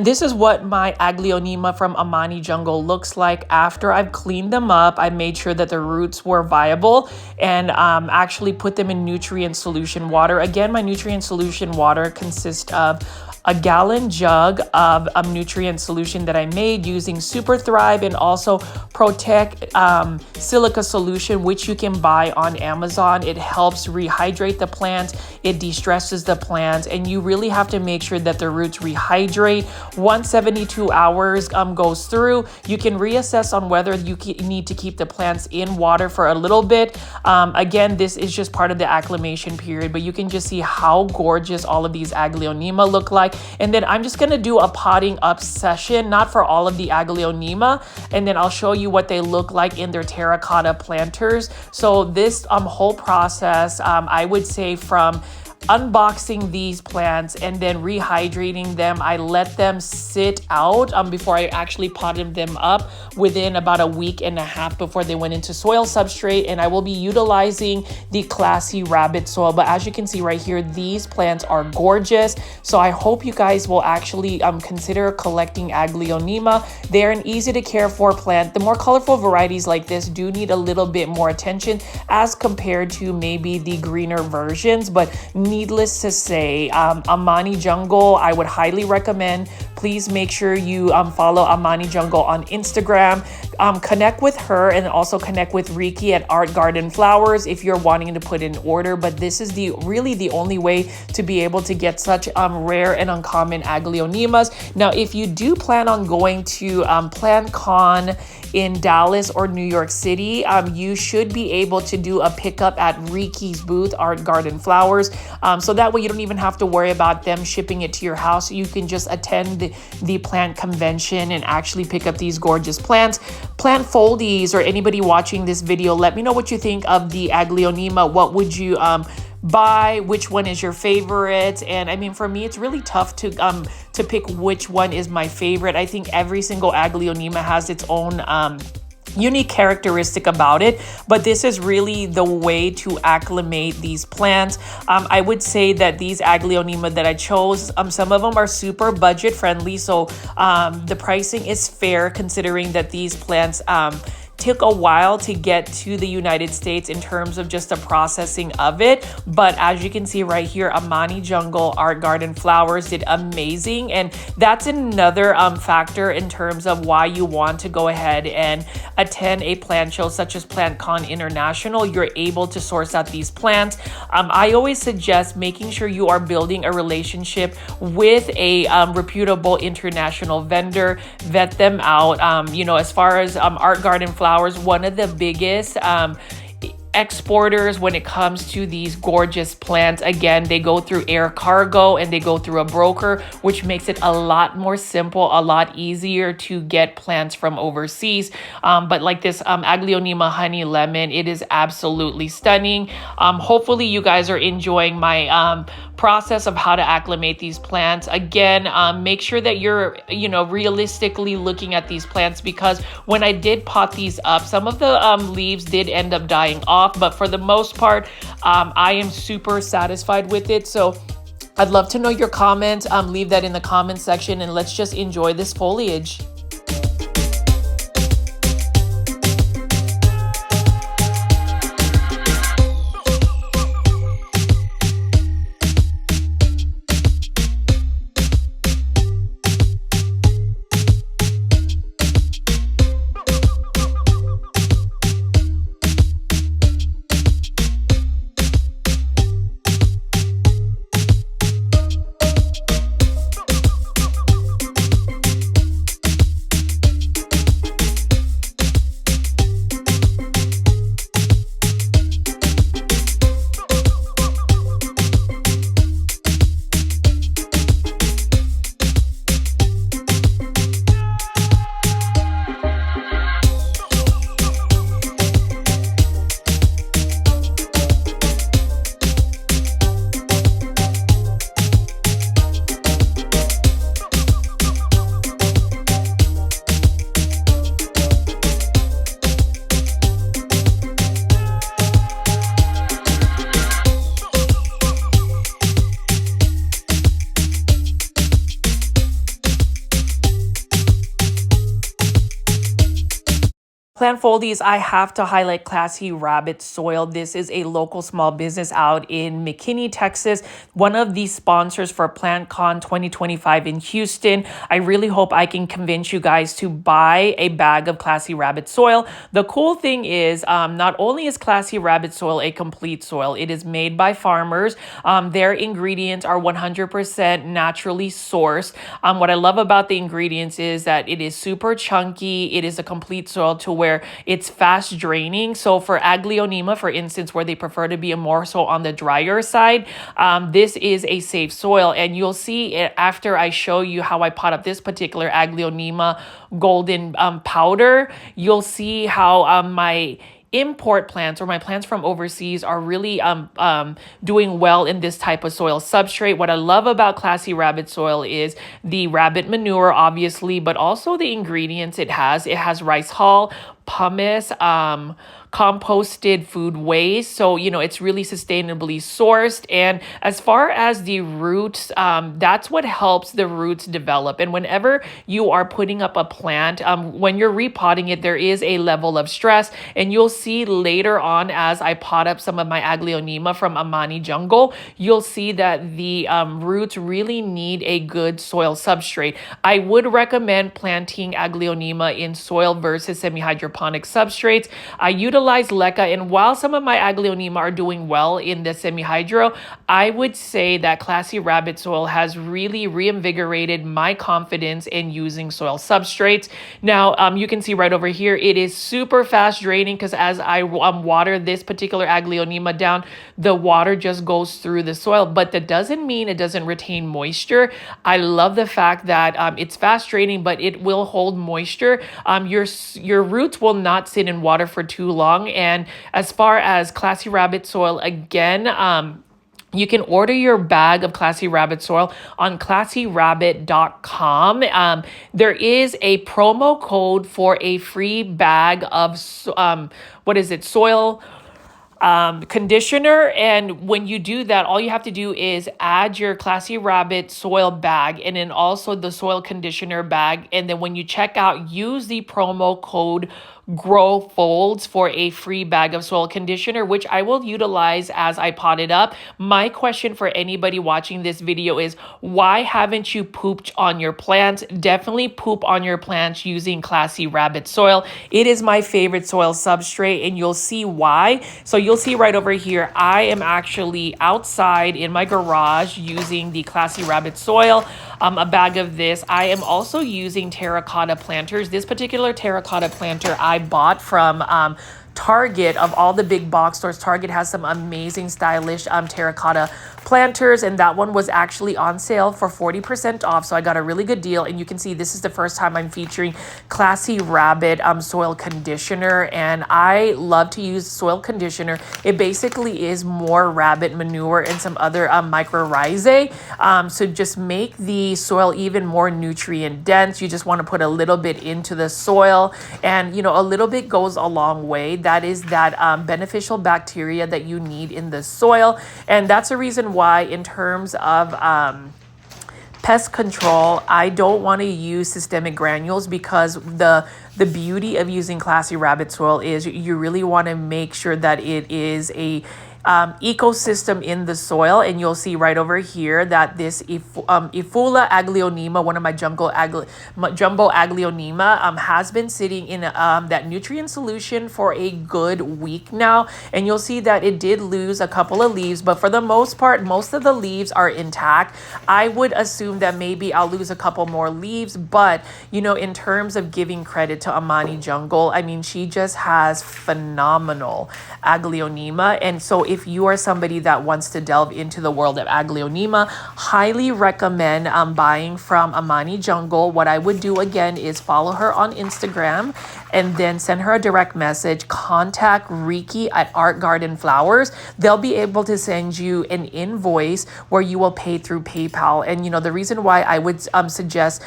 this is what my Aglaonema from Amani Jungle looks like after I've cleaned them up. I made sure that the roots were viable and actually put them in nutrient solution water. Again, my nutrient solution water consists of a gallon jug of nutrient solution that I made using Super Thrive and also Protect silica solution, which you can buy on Amazon. It helps rehydrate the plant, it de-stresses the plant, and you really have to make sure that the roots rehydrate. Once 72 hours goes through, you can reassess on whether you need to keep the plants in water for a little bit. Again, this is just part of the acclimation period, but you can just see how gorgeous all of these Aglaonema look like. And then I'm just gonna do a potting up session, not for all of the Aglaonema, and then I'll show you what they look like in their terracotta planters. So this whole process, I would say from unboxing these plants and then rehydrating them, I let them sit out before I actually potted them up within about a week and a half before they went into soil substrate. And I will be utilizing the Classy Rabbit soil. But as you can see right here, these plants are gorgeous. So I hope you guys will actually consider collecting Aglaonema. They're an easy to care for plant. The more colorful varieties like this do need a little bit more attention as compared to maybe the greener versions, but needless to say, Amani Jungle, I would highly recommend. Please make sure you follow Amani Jungle on Instagram. Connect with her and also connect with Riki at Art Garden Flowers if you're wanting to put in order. But this is really the only way to be able to get such rare and uncommon Aglaonemas. Now, if you do plan on going to PlantCon in Dallas or New York City, you should be able to do a pickup at Riki's booth, Art Garden Flowers. So that way you don't even have to worry about them shipping it to your house. You can just attend the plant convention and actually pick up these gorgeous plants. Plant foldies or anybody watching this video, let me know what you think of the Aglaonema. What would you buy? Which one is your favorite? And I mean, for me, it's really tough to pick which one is my favorite. I think every single Aglaonema has its own unique characteristic about it, but this is really the way to acclimate these plants. I would say that these Aglaonema that I chose, some of them are super budget friendly, so the pricing is fair considering that these plants took a while to get to the United States in terms of just the processing of it. But as you can see right here, Amani Jungle Art Garden Flowers did amazing. And that's another factor in terms of why you want to go ahead and attend a plant show such as PlantCon International. You're able to source out these plants. I always suggest making sure you are building a relationship with a reputable international vendor. Vet them out. You know, as far as Art Garden Flowers, one of the biggest exporters when it comes to these gorgeous plants. Again, they go through air cargo and they go through a broker, which makes it a lot more simple, a lot easier to get plants from overseas. But like this Aglaonema Honey Lemon, it is absolutely stunning. Hopefully you guys are enjoying my process of how to acclimate these plants. Again, make sure that you're, realistically looking at these plants, because when I did pot these up, some of the leaves did end up dying off, but for the most part, I am super satisfied with it. So I'd love to know your comments. Leave that in the comment section and let's just enjoy this foliage. Plant Foldies, I have to highlight Classy Rabbit Soil. This is a local small business out in McKinney, Texas, one of the sponsors for PlantCon 2025 in Houston. I really hope I can convince you guys to buy a bag of Classy Rabbit Soil. The cool thing is, not only is Classy Rabbit Soil a complete soil, it is made by farmers. Their ingredients are 100% naturally sourced. What I love about the ingredients is that it is super chunky. It is a complete soil to where it's fast draining. So for Aglaonema, for instance, where they prefer to be more so on the drier side, this is a safe soil. And you'll see it after I show you how I pot up this particular Aglaonema golden powder. You'll see how my import plants or my plants from overseas are really doing well in this type of soil substrate. What I love about Classy Rabbit Soil is the rabbit manure, obviously, but also the ingredients it has. It has rice hull, pumice, composted food waste. So, you know, it's really sustainably sourced. And as far as the roots, that's what helps the roots develop. And whenever you are putting up a plant, when you're repotting it, there is a level of stress. And you'll see later on as I pot up some of my Aglaonema from Amani Jungle, you'll see that the roots really need a good soil substrate. I would recommend planting Aglaonema in soil versus semi-hydroponic substrates. I utilize leca, and while some of my Aglaonema are doing well in the semi-hydro, I would say that Classy Rabbit Soil has really reinvigorated my confidence in using soil substrates. Now, you can see right over here, it is super fast draining because as I water this particular Aglaonema down, the water just goes through the soil, but that doesn't mean it doesn't retain moisture. I love the fact that it's fast draining, but it will hold moisture. Your roots will not sit in water for too long. And as far as Classy Rabbit Soil, again, you can order your bag of Classy Rabbit Soil on classyrabbit.com. There is a promo code for a free bag of, soil conditioner. And when you do that, all you have to do is add your Classy Rabbit soil bag and then also the soil conditioner bag. And then when you check out, use the promo code Grow Folds for a free bag of soil conditioner, which I will utilize as I pot it up. My question for anybody watching this video is, why haven't you pooped on your plants? Definitely poop on your plants using Classy Rabbit Soil. It is my favorite soil substrate, and you'll see why. So you'll see right over here, I am actually outside in my garage using the Classy Rabbit Soil, a bag of this. I am also using terracotta planters. This particular terracotta planter I bought from Target. Of all the big box stores, Target has some amazing stylish terracotta planters, and that one was actually on sale for 40% off, so I got a really good deal. And you can see this is the first time I'm featuring Classy Rabbit soil conditioner, and I love to use soil conditioner. It basically is more rabbit manure and some other mycorrhizae, so just make the soil even more nutrient dense. You just want to put a little bit into the soil, and you know, a little bit goes a long way. That is that beneficial bacteria that you need in the soil, and that's a reason why in terms of pest control, I don't want to use systemic granules, because the beauty of using Classy Rabbit Soil is you really want to make sure that it is a ecosystem in the soil. And you'll see right over here that this Ifula Aglaonema, one of my jumbo Aglaonema, has been sitting in that nutrient solution for a good week now. And you'll see that it did lose a couple of leaves, but for the most part, most of the leaves are intact. I would assume that maybe I'll lose a couple more leaves, but you know, in terms of giving credit to Amani Jungle, I mean, she just has phenomenal Aglaonema. And so if you are somebody that wants to delve into the world of Aglaonema, highly recommend buying from Amani Jungle. What I would do again is follow her on Instagram and then send her a direct message. Contact Riki at Art Garden Flowers. They'll be able to send you an invoice where you will pay through PayPal. And you know, the reason why I would suggest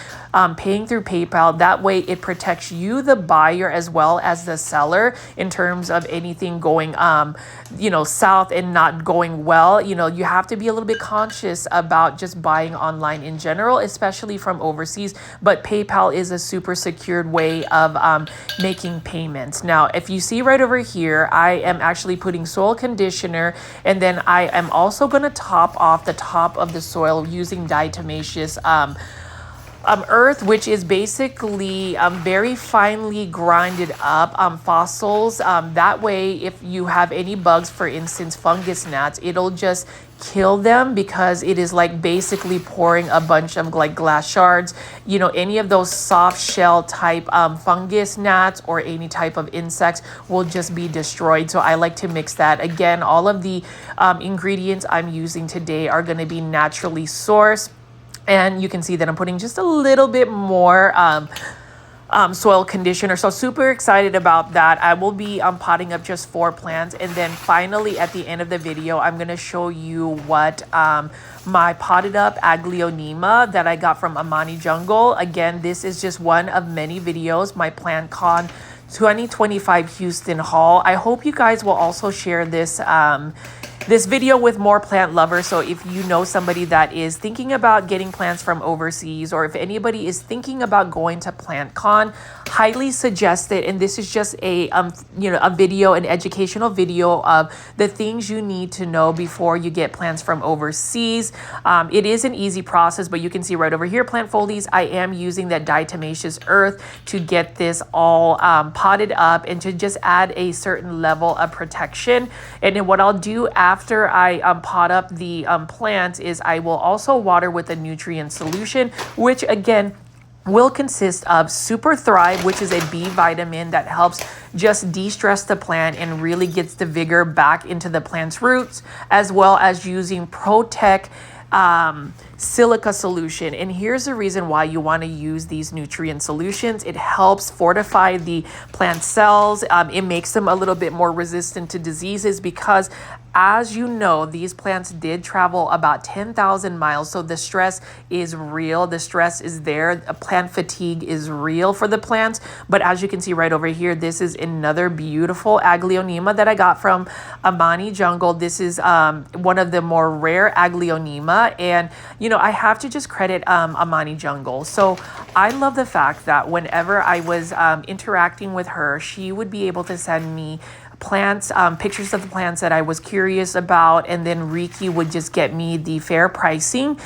paying through PayPal, that way it protects you, the buyer, as well as the seller, in terms of anything going you know, south and not going well. You know, you have to be a little bit conscious about just buying online in general, especially from overseas. But PayPal is a super secured way of making payments. Now, if you see right over here, I am actually putting soil conditioner, and then I am also going to top off the top of the soil using diatomaceous earth, which is basically very finely grinded up fossils. That way, if you have any bugs, for instance, fungus gnats, it'll just kill them, because it is like basically pouring a bunch of like glass shards. You know, any of those soft shell type fungus gnats or any type of insects will just be destroyed. So I like to mix that. Again, all of the ingredients I'm using today are going to be naturally sourced. And you can see that I'm putting just a little bit more soil conditioner. So super excited about that. I will be potting up just 4 plants. And then finally, at the end of the video, I'm going to show you what my potted up Aglaonema that I got from Amani Jungle. Again, this is just one of many videos, my PlantCon 2025 Houston haul. I hope you guys will also share this this video with more plant lovers. So if you know somebody that is thinking about getting plants from overseas, or if anybody is thinking about going to PlantCon, highly suggest it. And this is just a a video, an educational video of the things you need to know before you get plants from overseas. It is an easy process, but you can see right over here, plant foliage, I am using that diatomaceous earth to get this all potted up and to just add a certain level of protection. And then what I'll do after I pot up the plants is I will also water with a nutrient solution, which again will consist of Super Thrive, which is a B vitamin that helps just de-stress the plant and really gets the vigor back into the plant's roots, as well as using Protect silica solution. And here's the reason why you want to use these nutrient solutions. It helps fortify the plant cells. It makes them a little bit more resistant to diseases, because as you know, these plants did travel about 10,000 miles. So the stress is real. The stress is there. Plant fatigue is real for the plants. But as you can see right over here, this is another beautiful Aglaonema that I got from Amani Jungle. This is one of the more rare Aglaonema. And, you know, I have to just credit Amani Jungle. So I love the fact that whenever I was interacting with her, she would be able to send me plants, pictures of the plants that I was curious about, and then Riki would just get me the fair pricing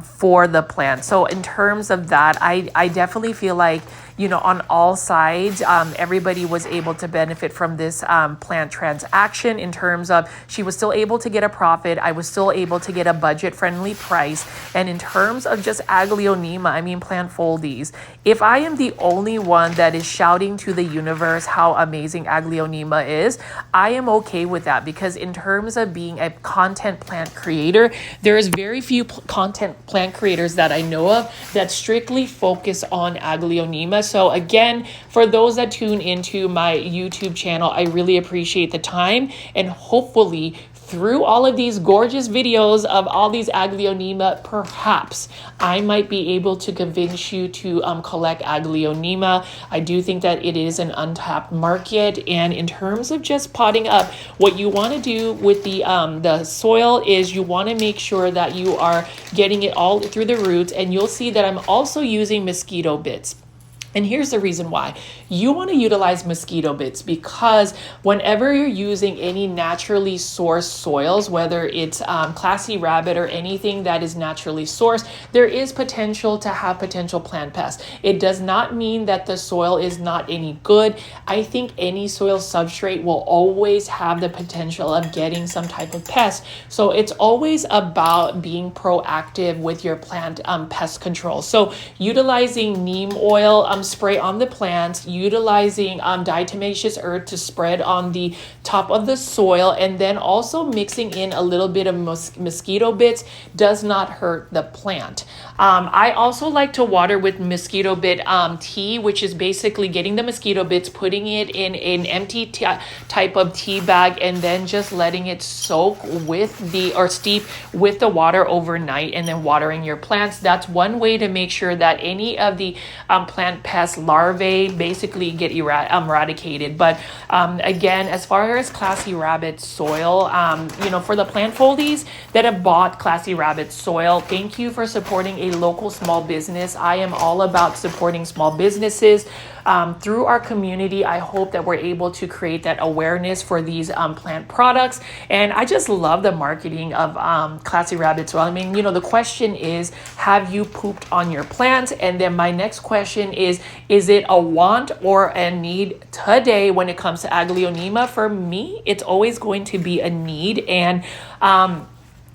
for the plant. So in terms of that, I definitely feel like, you know, on all sides, everybody was able to benefit from this plant transaction, in terms of she was still able to get a profit. I was still able to get a budget-friendly price. And in terms of just Aglaonema, I mean plant foldies, if I am the only one that is shouting to the universe how amazing Aglaonema is, I am okay with that, because in terms of being a content plant creator, there is very few content plant creators that I know of that strictly focus on Aglaonema. So again, for those that tune into my YouTube channel, I really appreciate the time, and hopefully through all of these gorgeous videos of all these Aglaonema, perhaps I might be able to convince you to collect Aglaonema. I do think that it is an untapped market. And in terms of just potting up, what you want to do with the soil is you want to make sure that you are getting it all through the roots. And you'll see that I'm also using mosquito bits. And here's the reason why. You want to utilize mosquito bits, because whenever you're using any naturally sourced soils, whether it's Classy Rabbit or anything that is naturally sourced, there is potential to have potential plant pests. It does not mean that the soil is not any good. I think any soil substrate will always have the potential of getting some type of pest. So it's always about being proactive with your plant pest control. So utilizing neem oil spray on the plants, utilizing diatomaceous earth to spread on the top of the soil, and then also mixing in a little bit of mosquito bits does not hurt the plant. I also like to water with mosquito bit tea, which is basically getting the mosquito bits, putting it in an empty type of tea bag, and then just letting it soak with or steep with the water overnight, and then watering your plants. That's one way to make sure that any of the plant pest larvae basically get eradicated. But again, as far as Classy Rabbit soil, you know, for the plant foldies that have bought Classy Rabbit soil, thank you for supporting a local small business. I am all about supporting small businesses. through our community, I hope that we're able to create that awareness for these plant products. And I just love the marketing of Classy Rabbit Soil. I mean, you know, the question is, have you pooped on your plants? And then my next question is it a want or a need today when it comes to Aglaonema? For me, it's always going to be a need. And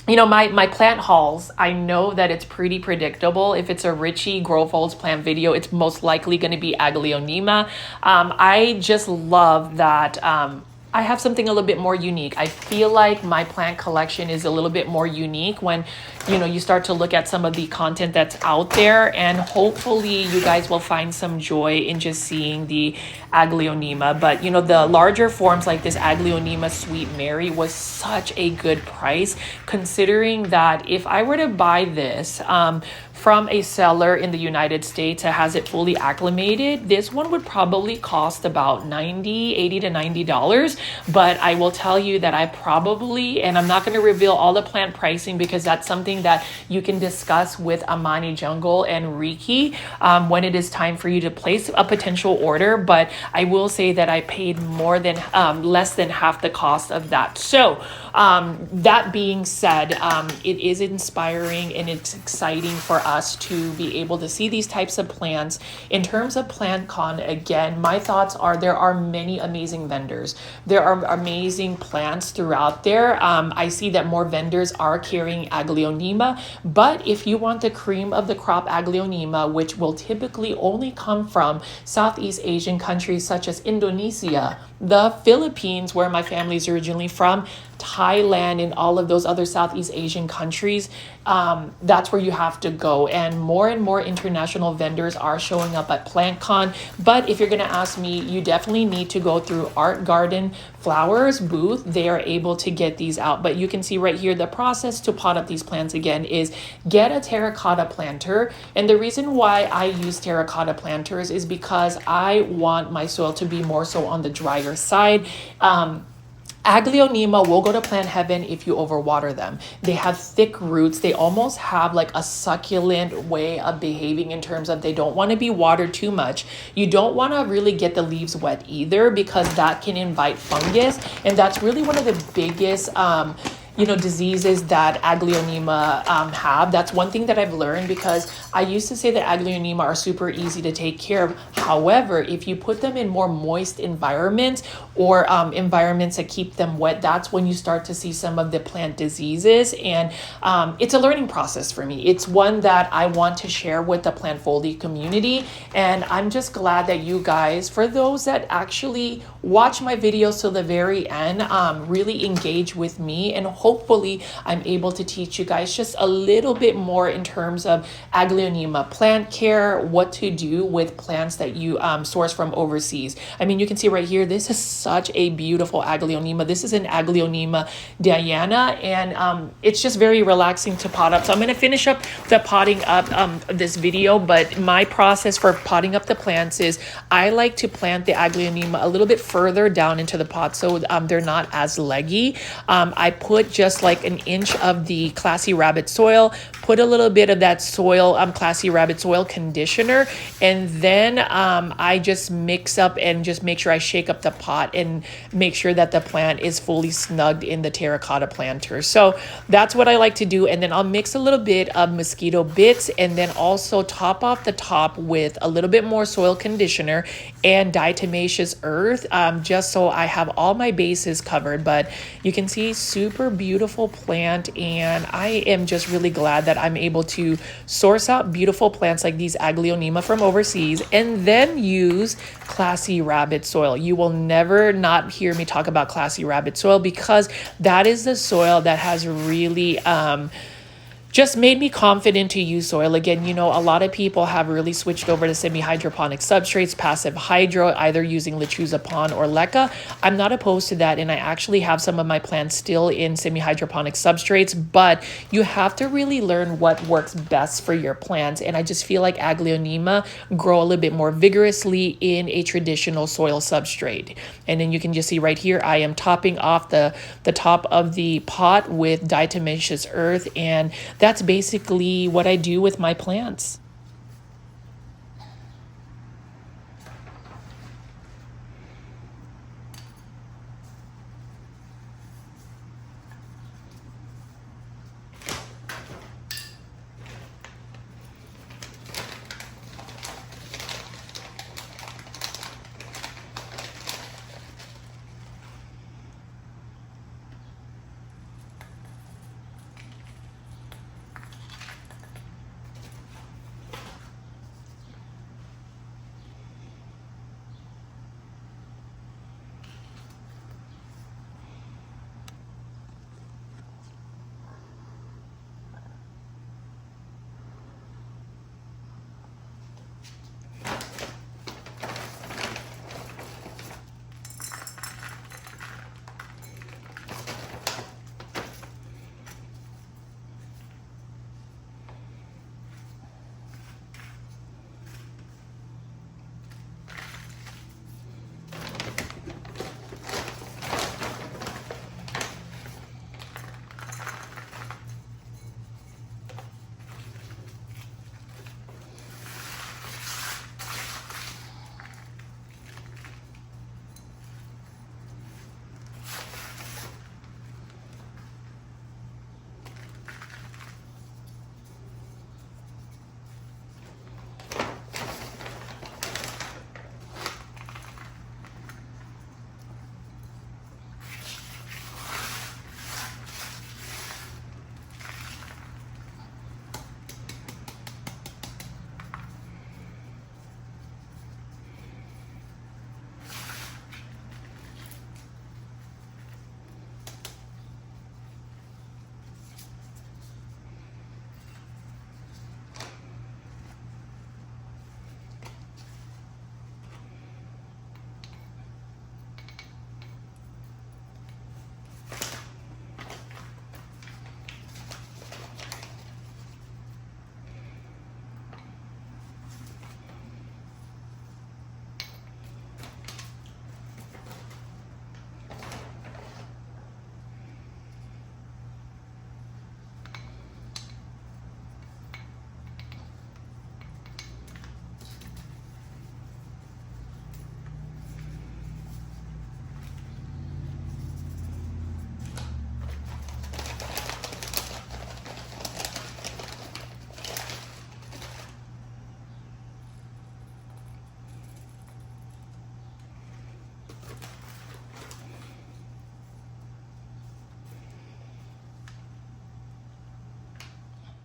you know, my plant hauls, I know that it's pretty predictable. If it's a Richie Grow Folds plant video, it's most likely going to be Aglaonema. I just love that I have something a little bit more unique. I feel like my plant collection is a little bit more unique when, you know, you start to look at some of the content that's out there, and hopefully you guys will find some joy in just seeing the Aglaonema. But, you know, the larger forms like this Aglaonema Sweet Mary was such a good price, considering that if I were to buy this, from a seller in the United States that has it fully acclimated, this one would probably cost about $80 to $90. But I will tell you that I probably, and I'm not going to reveal all the plant pricing because that's something that you can discuss with Amani Jungle and Riki when it is time for you to place a potential order. But I will say that I paid more than less than half the cost of that. So that being said, it is inspiring and it's exciting for us to be able to see these types of plants. In terms of PlantCon, again, my thoughts are there are many amazing vendors. There are amazing plants throughout there. I see that more vendors are carrying Aglaonema, but if you want the cream of the crop Aglaonema, which will typically only come from Southeast Asian countries such as Indonesia, the Philippines, where my family is originally from, Thailand, and all of those other Southeast Asian countries, that's where you have to go. And more international vendors are showing up at PlantCon. But if you're going to ask me, you definitely need to go through Art Garden Flowers booth. They are able to get these out. But you can see right here, the process to pot up these plants again is get a terracotta planter. And the reason why I use terracotta planters is because I want my soil to be more so on the drier side. Aglaonema will go to plant heaven if you overwater them. They have thick roots. They almost have like a succulent way of behaving in terms of they don't want to be watered too much. You don't want to really get the leaves wet either because that can invite fungus. And that's really one of the biggest diseases that Aglaonema have. That's one thing that I've learned, because I used to say that Aglaonema are super easy to take care of. However, if you put them in more moist environments or environments that keep them wet, that's when you start to see some of the plant diseases. And it's a learning process for me. It's one that I want to share with the plant folding community. And I'm just glad that you guys, for those that actually watch my videos till the very end, really engage with me, and hopefully I'm able to teach you guys just a little bit more in terms of Aglaonema plant care, what to do with plants that you source from overseas. I mean, you can see right here, this is such a beautiful Aglaonema. This is an Aglaonema Diana, and it's just very relaxing to pot up. So I'm going to finish up the potting up this video, but my process for potting up the plants is I like to plant the Aglaonema a little bit further down into the pot so they're not as leggy. I put just like an inch of the Classy Rabbit soil, put a little bit of that soil, Classy Rabbit soil conditioner, and then I just mix up and just make sure I shake up the pot and make sure that the plant is fully snugged in the terracotta planter. So that's what I like to do. And then I'll mix a little bit of mosquito bits and then also top off the top with a little bit more soil conditioner and diatomaceous earth, just so I have all my bases covered. But you can see super beautiful plant, and I am just really glad that I'm able to source out beautiful plants like these Aglaonema from overseas and then use Classy Rabbit soil. You will never not hear me talk about Classy Rabbit soil, because that is the soil that has really just made me confident to use soil. Again, you know, a lot of people have really switched over to semi-hydroponic substrates, passive hydro, either using Lechuza Pond or Leca. I'm not opposed to that, and I actually have some of my plants still in semi-hydroponic substrates, but you have to really learn what works best for your plants. And I just feel like Aglaonema grow a little bit more vigorously in a traditional soil substrate. And then you can just see right here, I am topping off the top of the pot with diatomaceous earth, and that's basically what I do with my plants.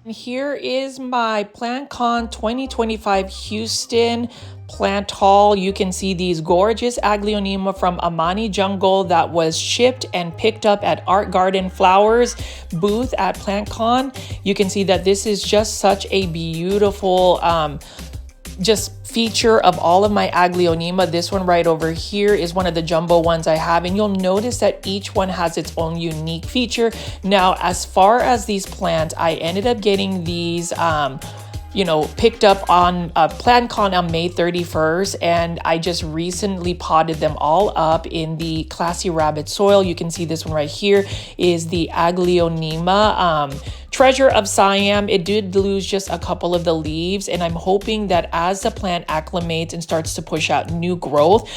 Here is my PlantCon 2025 Houston plant haul. You can see these gorgeous Aglaonema from Amani Jungle that was shipped and picked up at Art Garden Flowers booth at PlantCon. You can see that this is just such a beautiful just feature of all of my Aglaonema. This one right over here is one of the jumbo ones I have, and you'll notice that each one has its own unique feature. Now, as far as these plants, I ended up getting these picked up on PlantCon on May 31st, and I just recently potted them all up in the Classy Rabbit soil. You can see this one right here is the Aglaonema Treasure of Siam. It did lose just a couple of the leaves, and I'm hoping that as the plant acclimates and starts to push out new growth,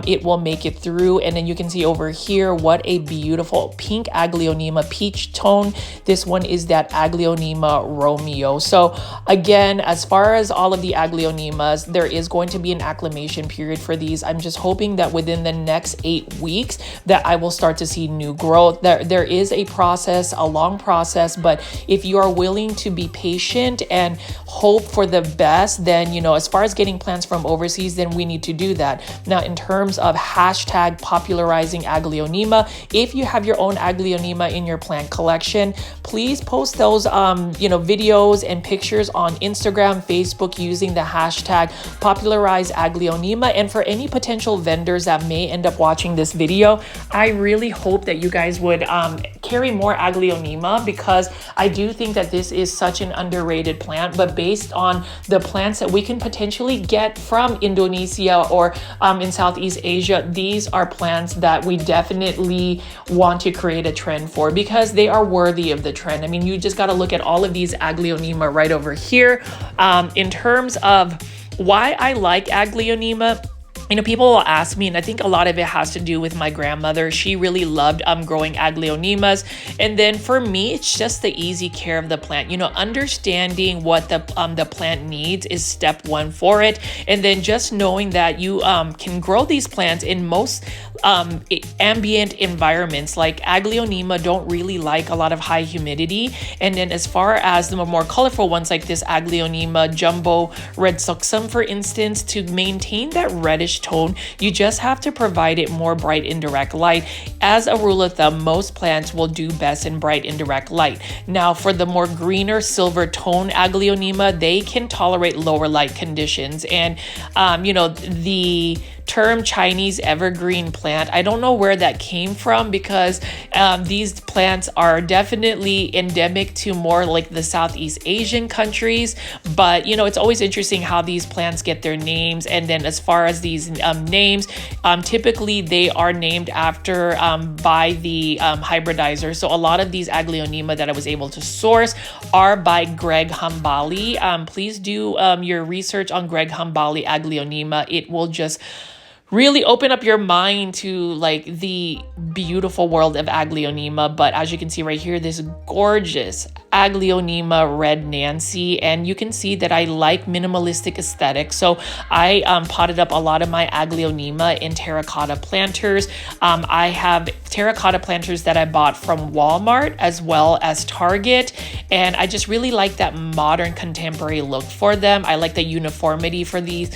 it will make it through. And then you can see over here what a beautiful pink Aglaonema peach tone. This one is that Aglaonema Romeo. So again, as far as all of the Aglaonemas, there is going to be an acclimation period for these. I'm just hoping that within the next 8 weeks that I will start to see new growth. There is a process, a long process, but if you are willing to be patient and hope for the best, then, as far as getting plants from overseas, then we need to do that. Now, in terms of hashtag popularizing Aglaonema, if you have your own Aglaonema in your plant collection, please post those, videos and pictures on Instagram, Facebook using the hashtag popularize Aglaonema. And for any potential vendors that may end up watching this video, I really hope that you guys would carry more Aglaonema, because I do think that this is such an underrated plant. But based on the plants that we can potentially get from Indonesia or in Southeast Asia, these are plants that we definitely want to create a trend for, because they are worthy of the trend. I mean, you just got to look at all of these Aglaonema right over here. In terms of why I like Aglaonema, people will ask me, and I think a lot of it has to do with my grandmother. She really loved growing Aglaonemas. And then for me, it's just the easy care of the plant. Understanding what the plant needs is step one for it. And then just knowing that you can grow these plants in most ambient environments. Like Aglaonema don't really like a lot of high humidity. And then as far as the more colorful ones like this Aglaonema Jumbo Red Suksum, for instance, to maintain that reddish tone, you just have to provide it more bright indirect light. As a rule of thumb, most plants will do best in bright indirect light. Now, for the more greener silver tone Aglaonema, they can tolerate lower light conditions. And the term Chinese evergreen plant, I don't know where that came from, because these plants are definitely endemic to more like the Southeast Asian countries. But it's always interesting how these plants get their names. And then as far as these names, typically they are named after by the hybridizer. So a lot of these Aglaonema that I was able to source are by Greg Hambali. Please do your research on Greg Hambali Aglaonema. It will just really open up your mind to like the beautiful world of Aglaonema. But as you can see right here, this gorgeous Aglaonema Red Nancy, and you can see that I like minimalistic aesthetics. So I potted up a lot of my Aglaonema in terracotta planters. I have terracotta planters that I bought from Walmart as well as Target, and I just really like that modern contemporary look for them. I like the uniformity for these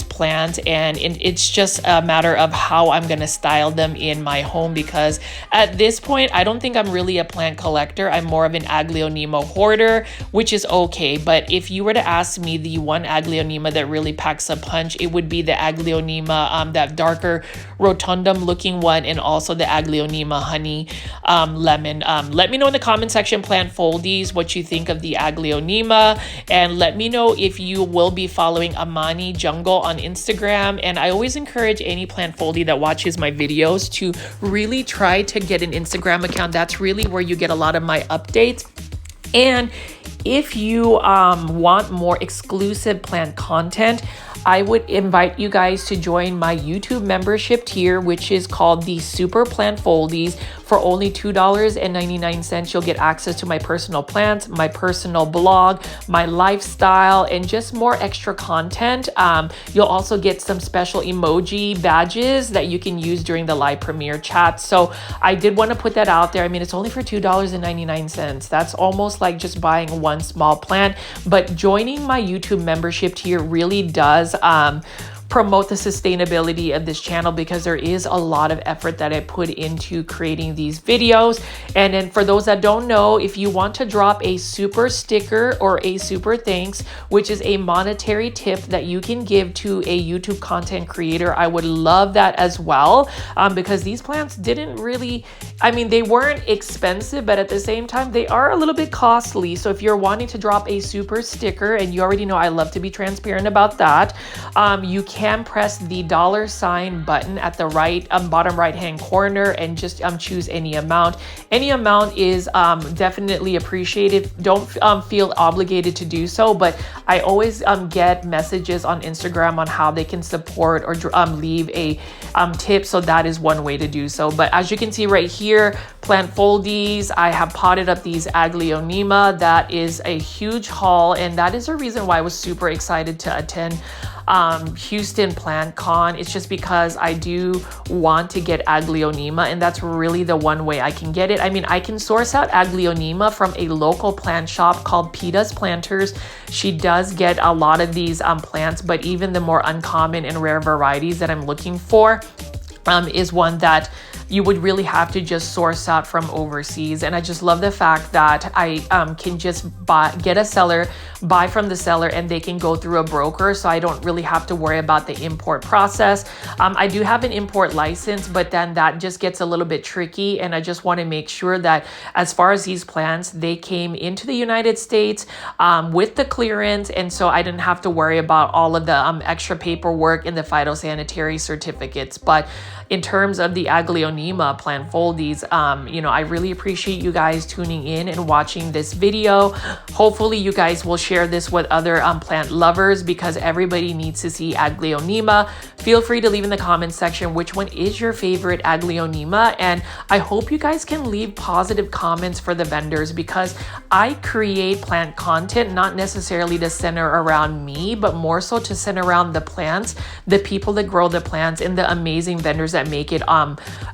plants, and it's just a matter of how I'm gonna style them in my home, because at this point I don't think I'm really a plant collector. I'm more of an Aglaonema hoarder, which is okay. But if you were to ask me the one Aglaonema that really packs a punch, it would be the Aglaonema, that darker rotundum looking one, and also the Aglaonema honey lemon. Let me know in the comment section, plant foldies, what you think of the Aglaonema, and let me know if you will be following Amani Jungle on Instagram. And I always encourage any plant foldie that watches my videos to really try to get an Instagram account. That's really where you get a lot of my updates. And if you want more exclusive plant content, I would invite you guys to join my YouTube membership tier, which is called the Super Plant Foldies. For only $2.99, you'll get access to my personal plants, my personal blog, my lifestyle, and just more extra content. You'll also get some special emoji badges that you can use during the live premiere chat. So I did want to put that out there. I mean, it's only for $2.99. That's almost like just buying one small plant. But joining my YouTube membership tier really does promote the sustainability of this channel, because there is a lot of effort that I put into creating these videos. And then for those that don't know, if you want to drop a super sticker or a super thanks, which is a monetary tip that you can give to a YouTube content creator, I would love that as well, because these plants didn't really, I mean, they weren't expensive, but at the same time, they are a little bit costly. So if you're wanting to drop a super sticker, and you already know I love to be transparent about that, you can press the $ button at the right bottom right hand corner and just choose any amount. Any amount is definitely appreciated. Don't feel obligated to do so, but I always get messages on Instagram on how they can support or leave a tip, so that is one way to do so. But as you can see right here, plant foldies, I have potted up these Aglaonema. That is a huge haul, and that is a reason why I was super excited to attend Houston Plant Con. It's just because I do want to get Aglaonema, and that's really the one way I can get it. I mean, I can source out Aglaonema from a local plant shop called Peta's Planters. She does get a lot of these plants, but even the more uncommon and rare varieties that I'm looking for is one that you would really have to just source out from overseas. And I just love the fact that I can just get a seller, buy from the seller, and they can go through a broker, so I don't really have to worry about the import process. I do have an import license, but then that just gets a little bit tricky, and I just want to make sure that as far as these plants, they came into the United States with the clearance, and so I didn't have to worry about all of the extra paperwork and the phytosanitary certificates. But in terms of the Aglaonema plant foldies, you know, I really appreciate you guys tuning in and watching this video. Hopefully you guys will share this with other plant lovers, because everybody needs to see Aglaonema. Feel free to leave in the comment section which one is your favorite Aglaonema, and I hope you guys can leave positive comments for the vendors, because I create plant content not necessarily to center around me, but more so to center around the plants, the people that grow the plants, and the amazing vendors that make it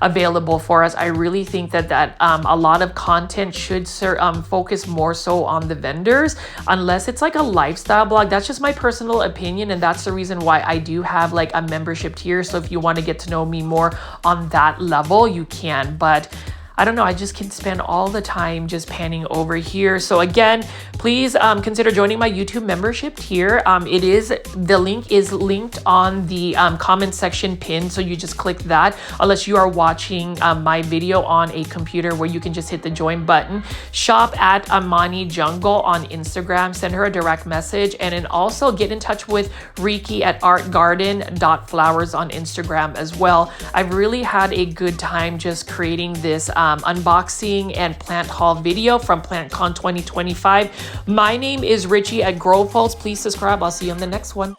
available for us. I really think that a lot of content should focus more so on the vendors, unless it's like a lifestyle blog. That's just my personal opinion, and that's the reason why I do have like a membership tier. So if you want to get to know me more on that level, you can. But I don't know, I just can spend all the time just panning over here. So again, please consider joining my YouTube membership tier. The link is linked on the comment section pin, so you just click that, unless you are watching my video on a computer where you can just hit the join button. Shop at Amani Jungle on Instagram, send her a direct message, and then also get in touch with Riki at artgarden.flowers on Instagram as well. I've really had a good time just creating this unboxing and plant haul video from PlantCon 2025. My name is Richie at Grow Pulse. Please subscribe. I'll see you on the next one.